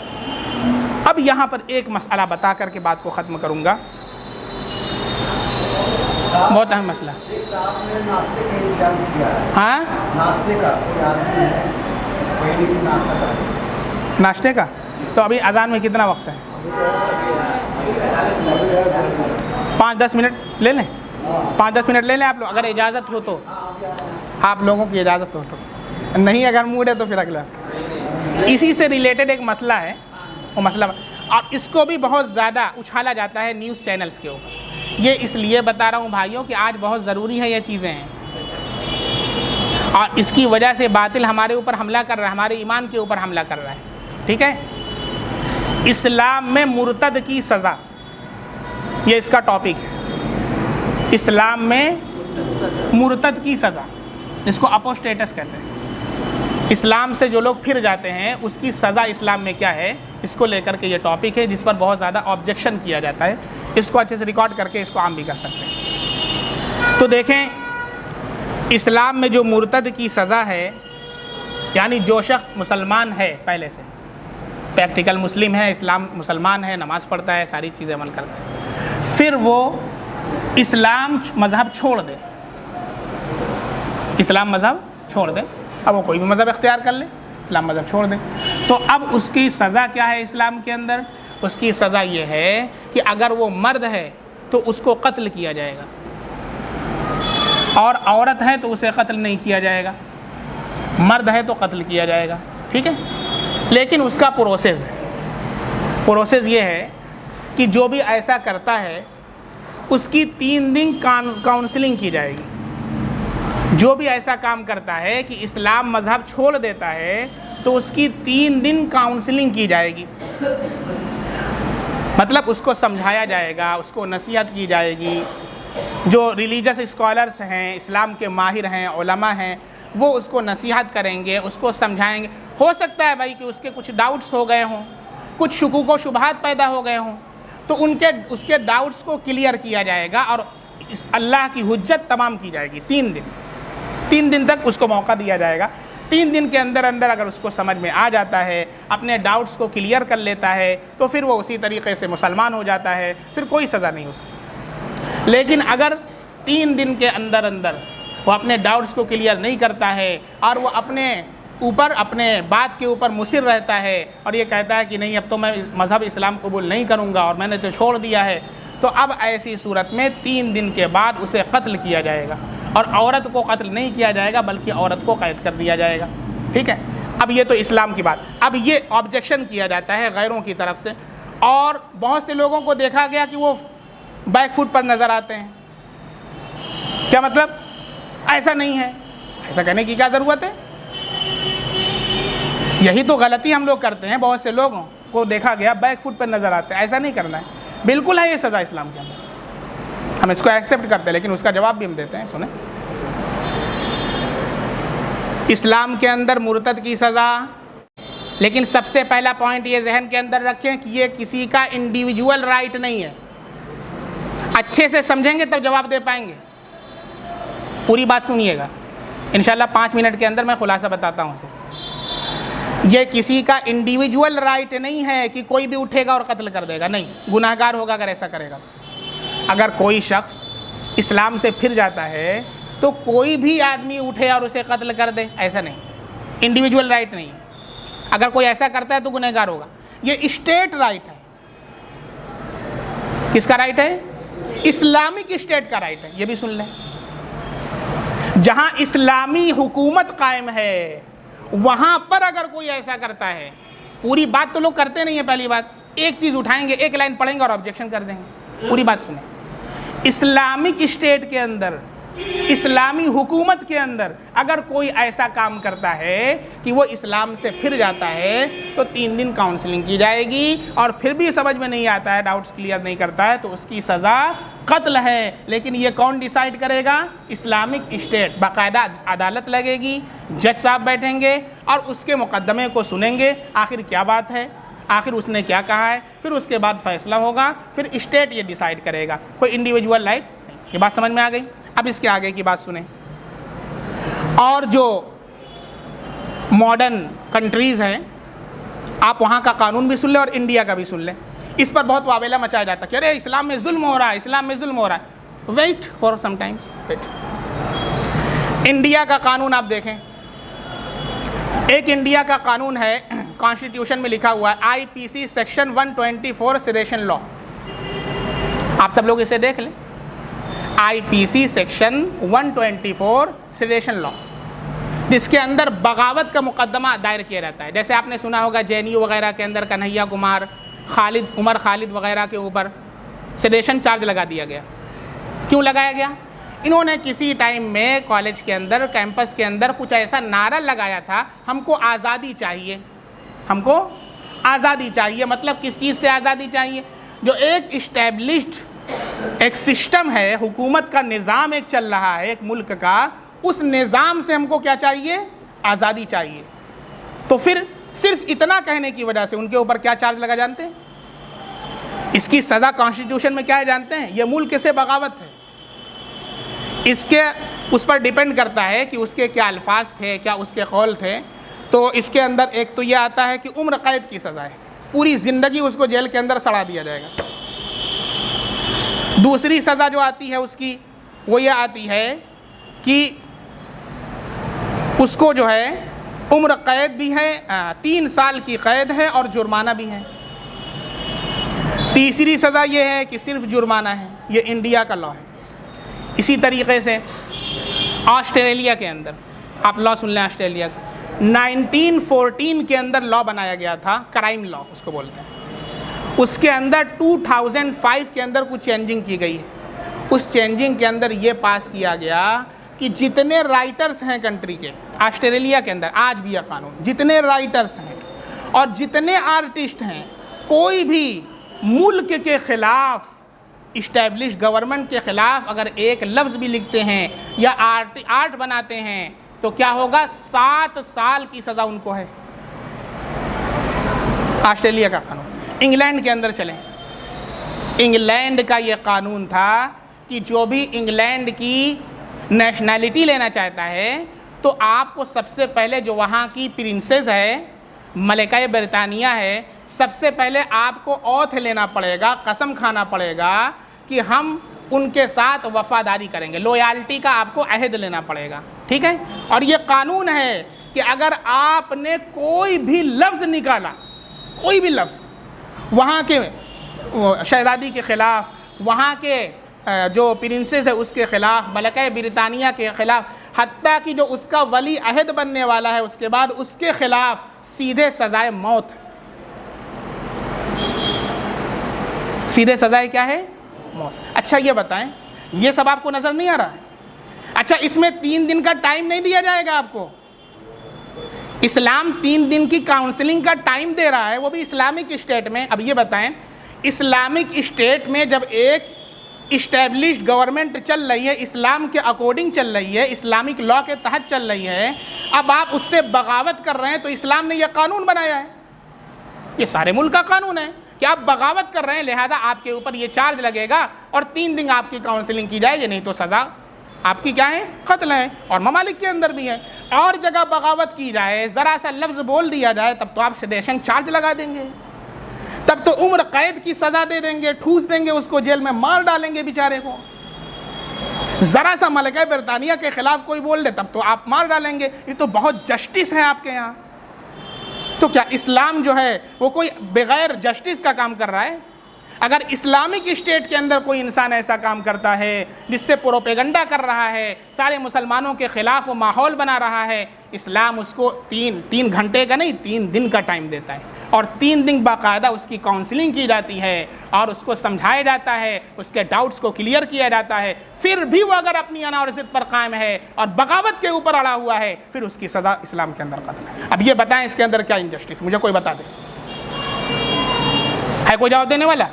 अब यहाँ पर एक मसला बता कर के बात को ख़त्म करूँगा, बहुत अहम मसला। हाँ, नाश्ते का तो अभी अजान में कितना वक्त है? 5-10 मिनट ले लें, 5-10 मिनट ले लें आप लोग, अगर इजाज़त हो तो, आप लोगों की इजाज़त हो तो। नहीं अगर मूड है तो फिर अगले हफ्ते। इसी से रिलेटेड एक मसला है, वो मसला, और इसको भी बहुत ज़्यादा उछाला जाता है न्यूज़ चैनल्स के ऊपर। ये इसलिए बता रहा हूँ भाइयों कि आज बहुत ज़रूरी है ये चीज़ें हैं, और इसकी वजह से बातिल हमारे ऊपर हमला कर रहा है, हमारे ईमान के ऊपर हमला कर रहा है। ठीक है, इस्लाम में मुर्तद की सज़ा, ये इसका टॉपिक है। इस्लाम में मुर्तद की सज़ा, जिसको अपोस्टेटस कहते हैं, इस्लाम से जो लोग फिर जाते हैं उसकी सज़ा इस्लाम में क्या है, इसको लेकर के ये टॉपिक है, जिस पर बहुत ज़्यादा ऑब्जेक्शन किया जाता है। इसको अच्छे से रिकॉर्ड करके इसको आम भी कर सकते हैं। तो देखें, इस्लाम में जो मुर्तद की सज़ा है, यानी जो शख्स मुसलमान है, पहले से प्रैक्टिकल मुस्लिम है, इस्लाम मुसलमान है, नमाज़ पढ़ता है, सारी चीज़ें अमल करता है, फिर वो इस्लाम मज़हब छोड़ दे, इस्लाम मज़हब छोड़ दे, अब वो कोई भी मज़हब इख्तियार कर ले, इस्लाम मज़हब छोड़ दे, तो अब उसकी सज़ा क्या है इस्लाम के अंदर? उसकी सज़ा ये है कि अगर वो मर्द है तो उसको कत्ल किया जाएगा, और औरत है तो उसे कत्ल नहीं किया जाएगा, मर्द है तो कत्ल किया जाएगा, ठीक है। लेकिन उसका प्रोसेस है, प्रोसेस ये है कि जो भी ऐसा करता है उसकी 3 दिन काउंसलिंग की जाएगी। जो भी ऐसा काम करता है कि इस्लाम मज़हब छोड़ देता है तो उसकी 3 दिन काउंसलिंग की जाएगी। मतलब उसको समझाया जाएगा, उसको नसीहत की जाएगी। जो रिलीजियस स्कॉलर्स हैं, इस्लाम के माहिर हैं, उलमा हैं, वो उसको नसीहत करेंगे, उसको समझाएंगे। हो सकता है भाई कि उसके कुछ डाउट्स हो गए हों, कुछ शुकूक व शुबहात पैदा हो गए हों, तो उसके डाउट्स को क्लियर किया जाएगा और इस अल्लाह की हुज्जत तमाम की जाएगी। 3 दिन तक उसको मौका दिया जाएगा। 3 दिन के अंदर अंदर अगर उसको समझ में आ जाता है, अपने डाउट्स को क्लियर कर लेता है, तो फिर वो उसी तरीक़े से मुसलमान हो जाता है, फिर कोई सज़ा नहीं उसकी। लेकिन अगर 3 दिन के अंदर अंदर वो अपने डाउट्स को क्लियर नहीं करता है और वो अपने बात के ऊपर मुसिर रहता है और ये कहता है कि नहीं अब तो मैं मज़हब इस्लाम कबूल नहीं करूँगा और मैंने तो छोड़ दिया है, तो अब ऐसी सूरत में 3 दिन के बाद उसे कत्ल किया जाएगा। और औरत को कत्ल नहीं किया जाएगा बल्कि औरत को कैद कर दिया जाएगा, ठीक है। अब ये तो इस्लाम की बात। अब ये ऑब्जेक्शन किया जाता है गैरों की तरफ से, और बहुत से लोगों को देखा गया कि वो बैक फुट पर नज़र आते हैं। क्या मतलब? ऐसा नहीं है, ऐसा कहने की क्या ज़रूरत है? यही तो गलती हम लोग करते हैं। बहुत से लोगों को देखा गया बैक फुट पर नज़र आते हैं। ऐसा नहीं करना है, बिल्कुल है ये सज़ा इस्लाम के अंदर, हम इसको एक्सेप्ट करते हैं, लेकिन उसका जवाब भी हम देते हैं। सुने, इस्लाम के अंदर मुर्तद की सज़ा, लेकिन सबसे पहला पॉइंट ये जहन के अंदर रखें कि ये किसी का इंडिविजुअल राइट नहीं है। अच्छे से समझेंगे तब जवाब दे पाएंगे। पूरी बात सुनिएगा, इंशाल्लाह 5 मिनट के अंदर मैं खुलासा बताता हूँ सिर्फ। ये किसी का इंडिविजुअल राइट नहीं है कि कोई भी उठेगा और कत्ल कर देगा, नहीं, गुनाहगार होगा अगर ऐसा करेगा। अगर कोई शख्स इस्लाम से फिर जाता है तो कोई भी आदमी उठे और उसे कत्ल कर दे, ऐसा नहीं, इंडिविजुअल राइट नहीं है। अगर कोई ऐसा करता है तो गुनहगार होगा। ये स्टेट राइट है। किसका राइट है? इस्लामिक स्टेट का राइट है। ये भी सुन लें, जहां इस्लामी हुकूमत कायम है वहां पर अगर कोई ऐसा करता है, पूरी बात तो लोग करते नहीं है। पहली बात, एक चीज उठाएंगे, एक लाइन पढ़ेंगे और ऑब्जेक्शन कर देंगे। पूरी बात सुने, इस्लामिक स्टेट के अंदर, इस्लामी हुकूमत के अंदर अगर कोई ऐसा काम करता है कि वो इस्लाम से फिर जाता है तो 3 दिन काउंसलिंग की जाएगी, और फिर भी समझ में नहीं आता है, डाउट्स क्लियर नहीं करता है, तो उसकी सज़ा कत्ल है। लेकिन ये कौन डिसाइड करेगा? Islamic state. बाकायदा अदालत लगेगी, जज साहब बैठेंगे और उसके मुकदमे को सुनेंगे, आखिर क्या बात है, आखिर उसने क्या कहा है, फिर उसके बाद फैसला होगा, फिर स्टेट ये डिसाइड करेगा, कोई इंडिविजुअल राइट नहीं। ये बात समझ में आ गई? अब इसके आगे की बात सुने। और जो मॉडर्न कंट्रीज़ हैं, आप वहाँ का कानून भी सुन लें और इंडिया का भी सुन लें। इस पर बहुत वावेला मचाया जाता है कि अरे इस्लाम में जुल्म हो रहा है, इस्लाम में जुल्म हो रहा है। Wait for some times, wait. India का कानून आप देखें, एक इंडिया का कानून है, कॉन्स्टिट्यूशन में लिखा हुआ है IPC सेक्शन 124 सेडेशन लॉ। आप सब लोग इसे देख लें, IPC सेक्शन 124 सेडेशन लॉ, जिसके अंदर बगावत का मुकदमा दायर किया जाता है। जैसे आपने सुना होगा JNU वगैरह के अंदर कन्हैया कुमार, उमर खालिद वगैरह के ऊपर सेडेशन चार्ज लगा दिया गया। क्यों लगाया गया? इन्होंने किसी टाइम में कॉलेज के अंदर, कैंपस के अंदर कुछ ऐसा नारा लगाया था, हमको आज़ादी चाहिए, हमको आज़ादी चाहिए। मतलब किस चीज़ से आज़ादी चाहिए? जो एक इस्टेब्लिश्ड एक सिस्टम है, हुकूमत का निज़ाम एक चल रहा है एक मुल्क का, उस निज़ाम से हमको क्या चाहिए? आज़ादी चाहिए। तो फिर सिर्फ इतना कहने की वजह से उनके ऊपर क्या चार्ज लगा जानते हैं? इसकी सज़ा कॉन्स्टिट्यूशन में क्या है जानते हैं? ये मुल्क से बगावत है। इसके उस पर डिपेंड करता है कि उसके क्या अल्फाज थे, क्या उसके कौल थे। तो इसके अंदर एक तो यह आता है कि उम्र कैद की सज़ा है, पूरी ज़िंदगी उसको जेल के अंदर सड़ा दिया जाएगा। दूसरी सज़ा जो आती है उसकी, वो ये आती है कि उसको जो है उम्र कैद भी है, 3 साल की कैद है और जुर्माना भी है। तीसरी सज़ा ये है कि सिर्फ जुर्माना है। ये इंडिया का लॉ है। इसी तरीक़े से ऑस्ट्रेलिया के अंदर, आप लॉ सुन लें ऑस्ट्रेलिया का, 1914 के अंदर लॉ बनाया गया था, क्राइम लॉ उसको बोलते हैं। उसके अंदर 2005 के अंदर कुछ चेंजिंग की गई है। उस चेंजिंग के अंदर ये पास किया गया कि जितने राइटर्स हैं कंट्री के, ऑस्ट्रेलिया के अंदर आज भी यह कानून, जितने राइटर्स हैं और जितने आर्टिस्ट हैं, कोई भी मुल्क के ख़िलाफ़, इस्टेब्लिश गवर्नमेंट के ख़िलाफ़ अगर एक लफ्ज़ भी लिखते हैं या आर्ट बनाते हैं तो क्या होगा, 7 साल की सज़ा उनको है। ऑस्ट्रेलिया का कानून। इंग्लैंड के अंदर चलें, इंग्लैंड का ये कानून था कि जो भी इंग्लैंड की नेशनैलिटी लेना चाहता है तो आपको सबसे पहले जो वहाँ की प्रिंसेस है, मलिका ब्रिटानिया है, सबसे पहले आपको औथ लेना पड़ेगा, कसम खाना पड़ेगा कि हम उनके साथ वफादारी करेंगे, लॉयल्टी का आपको अहद लेना पड़ेगा, ठीक है। और ये कानून है कि अगर आपने कोई भी लफ्ज़ निकाला, कोई भी लफ्ज़ वहाँ के शहज़ादी के ख़िलाफ़, वहाँ के जो प्रिंसेस है उसके ख़िलाफ़, मलिका ब्रिटानिया के ख़िलाफ़, हत्ता कि जो उसका वली अहद बनने वाला है उसके बाद उसके ख़िलाफ़ सीधे सज़ाए मौत है। सीधे सज़ाए क्या है? मौत। अच्छा ये बताएं, ये सब आपको नज़र नहीं आ रहा है? अच्छा, इसमें 3 दिन का टाइम नहीं दिया जाएगा आपको? इस्लाम 3 दिन की काउंसलिंग का टाइम दे रहा है, वो भी इस्लामिक स्टेट में। अब ये बताएं, इस्लामिक स्टेट में जब एक इस्टेब्लिश्ड गवर्नमेंट चल रही है, इस्लाम के अकॉर्डिंग चल रही है, इस्लामिक लॉ के तहत चल रही है, अब आप उससे बगावत कर रहे हैं तो इस्लाम ने यह कानून बनाया है, ये सारे मुल्क का कानून है कि आप बगावत कर रहे हैं, लिहाजा आपके ऊपर ये चार्ज लगेगा और 3 दिन आपकी काउंसलिंग की जाएगी, नहीं तो सज़ा आपकी क्या है? कत्ल है। और ममालिक के अंदर भी है। और जगह बगावत की जाए, ज़रा सा लफ्ज़ बोल दिया जाए, तब तो आप सेडेशन चार्ज लगा देंगे, तब तो उम्र कैद की सज़ा दे देंगे, ठूस देंगे उसको, जेल में मार डालेंगे बेचारे को। ज़रा सा मलिका ब्रिटानिया के ख़िलाफ़ कोई बोल दे तब तो आप मार डालेंगे। ये तो बहुत जस्टिस है आपके यहाँ। तो क्या इस्लाम जो है वो कोई बग़ैर जस्टिस का काम कर रहा है? अगर इस्लामिक स्टेट के अंदर कोई इंसान ऐसा काम करता है जिससे प्रोपेगंडा कर रहा है, सारे मुसलमानों के ख़िलाफ़ वो माहौल बना रहा है, इस्लाम उसको 3 घंटे का नहीं 3 दिन का टाइम देता है और 3 दिन बाकायदा उसकी काउंसलिंग की जाती है और उसको समझाया जाता है, उसके डाउट्स को क्लियर किया जाता है। फिर भी वो अगर अपनी अना और ज़िद पर कायम है और बगावत के ऊपर अड़ा हुआ है, फिर उसकी सज़ा इस्लाम के अंदर कत्ल है। अब ये बताएं इसके अंदर क्या इनजस्टिस, मुझे कोई बता दे, है कोई जवाब देने वाला?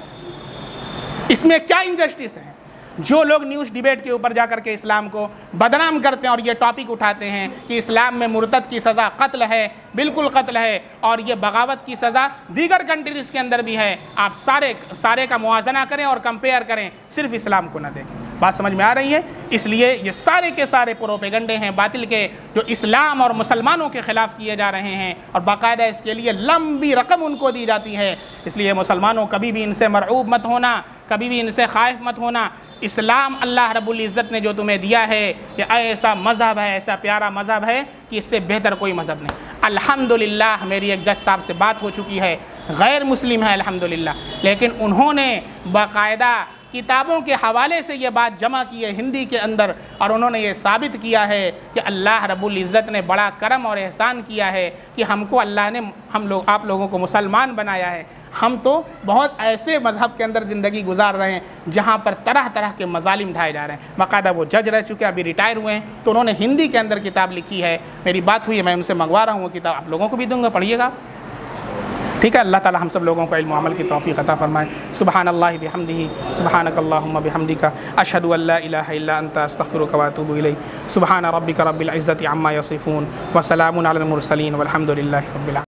इसमें क्या इनजस्टिस है? जो लोग न्यूज़ डिबेट के ऊपर जाकर के इस्लाम को बदनाम करते हैं और ये टॉपिक उठाते हैं कि इस्लाम में मुर्तद की सज़ा कत्ल है, बिल्कुल कत्ल है, और ये बगावत की सज़ा दीगर कंट्रीज़ के अंदर भी है, आप सारे का मुआजना करें और कंपेयर करें, सिर्फ इस्लाम को ना देखें। बात समझ में आ रही है? इसलिए ये सारे के सारे प्रोपेगंडे हैं बातिल के, जो इस्लाम और मुसलमानों के ख़िलाफ़ किए जा रहे हैं और बाकायदा इसके लिए लंबी रकम उनको दी जाती है। इसलिए मुसलमानों कभी भी इनसे मरऊब मत होना, कभी भी इनसे खाइफ मत होना। इस्लाम अल्लाह रब्बुल इज़्ज़त ने जो तुम्हें दिया है ये ऐसा मज़हब है, ऐसा प्यारा मज़हब है कि इससे बेहतर कोई मज़हब नहीं। अल्हम्दुलिल्लाह मेरी एक जज साहब से बात हो चुकी है, गैर मुस्लिम है अल्हम्दुलिल्लाह, लेकिन उन्होंने बाकायदा किताबों के हवाले से ये बात जमा की है हिंदी के अंदर, और उन्होंने ये साबित किया है कि अल्लाह रब्बुल इज़्ज़त ने बड़ा करम और एहसान किया है कि हमको अल्लाह ने आप लोगों को मुसलमान बनाया है। हम तो बहुत ऐसे मज़हब के अंदर ज़िंदगी गुजार रहे हैं जहाँ पर तरह तरह के मज़ालिम ढाए जा रहे हैं। बाकायदा वो जज रह चुके हैं, अभी रिटायर हुए हैं, तो उन्होंने हिंदी के अंदर किताब लिखी है। मेरी बात हुई है, मैं उनसे मंगवा रहा हूँ वो किताब, आप लोगों को भी दूँगा, पढ़िएगा, ठीक है। अल्लाह ताला हम सब लोगों को इल्म अमल की तौफ़ीक़ अता फ़रमाए। सुब्हानल्लाहि बिहम्दिही, सुब्हानकल्लाहुम्मा बिहम्दिका, अशहदु अल्ला इलाहा इल्ला अंता, अस्तग़फ़िरुका व अतूबु इलैक। सुब्हान रब्बिका रब्बिल इज़्ज़ति अम्मा यसिफ़ून व सलामुन अलल मुरसलीन वल्हम्दुलिल्लाहि रब्बिल आलमीन।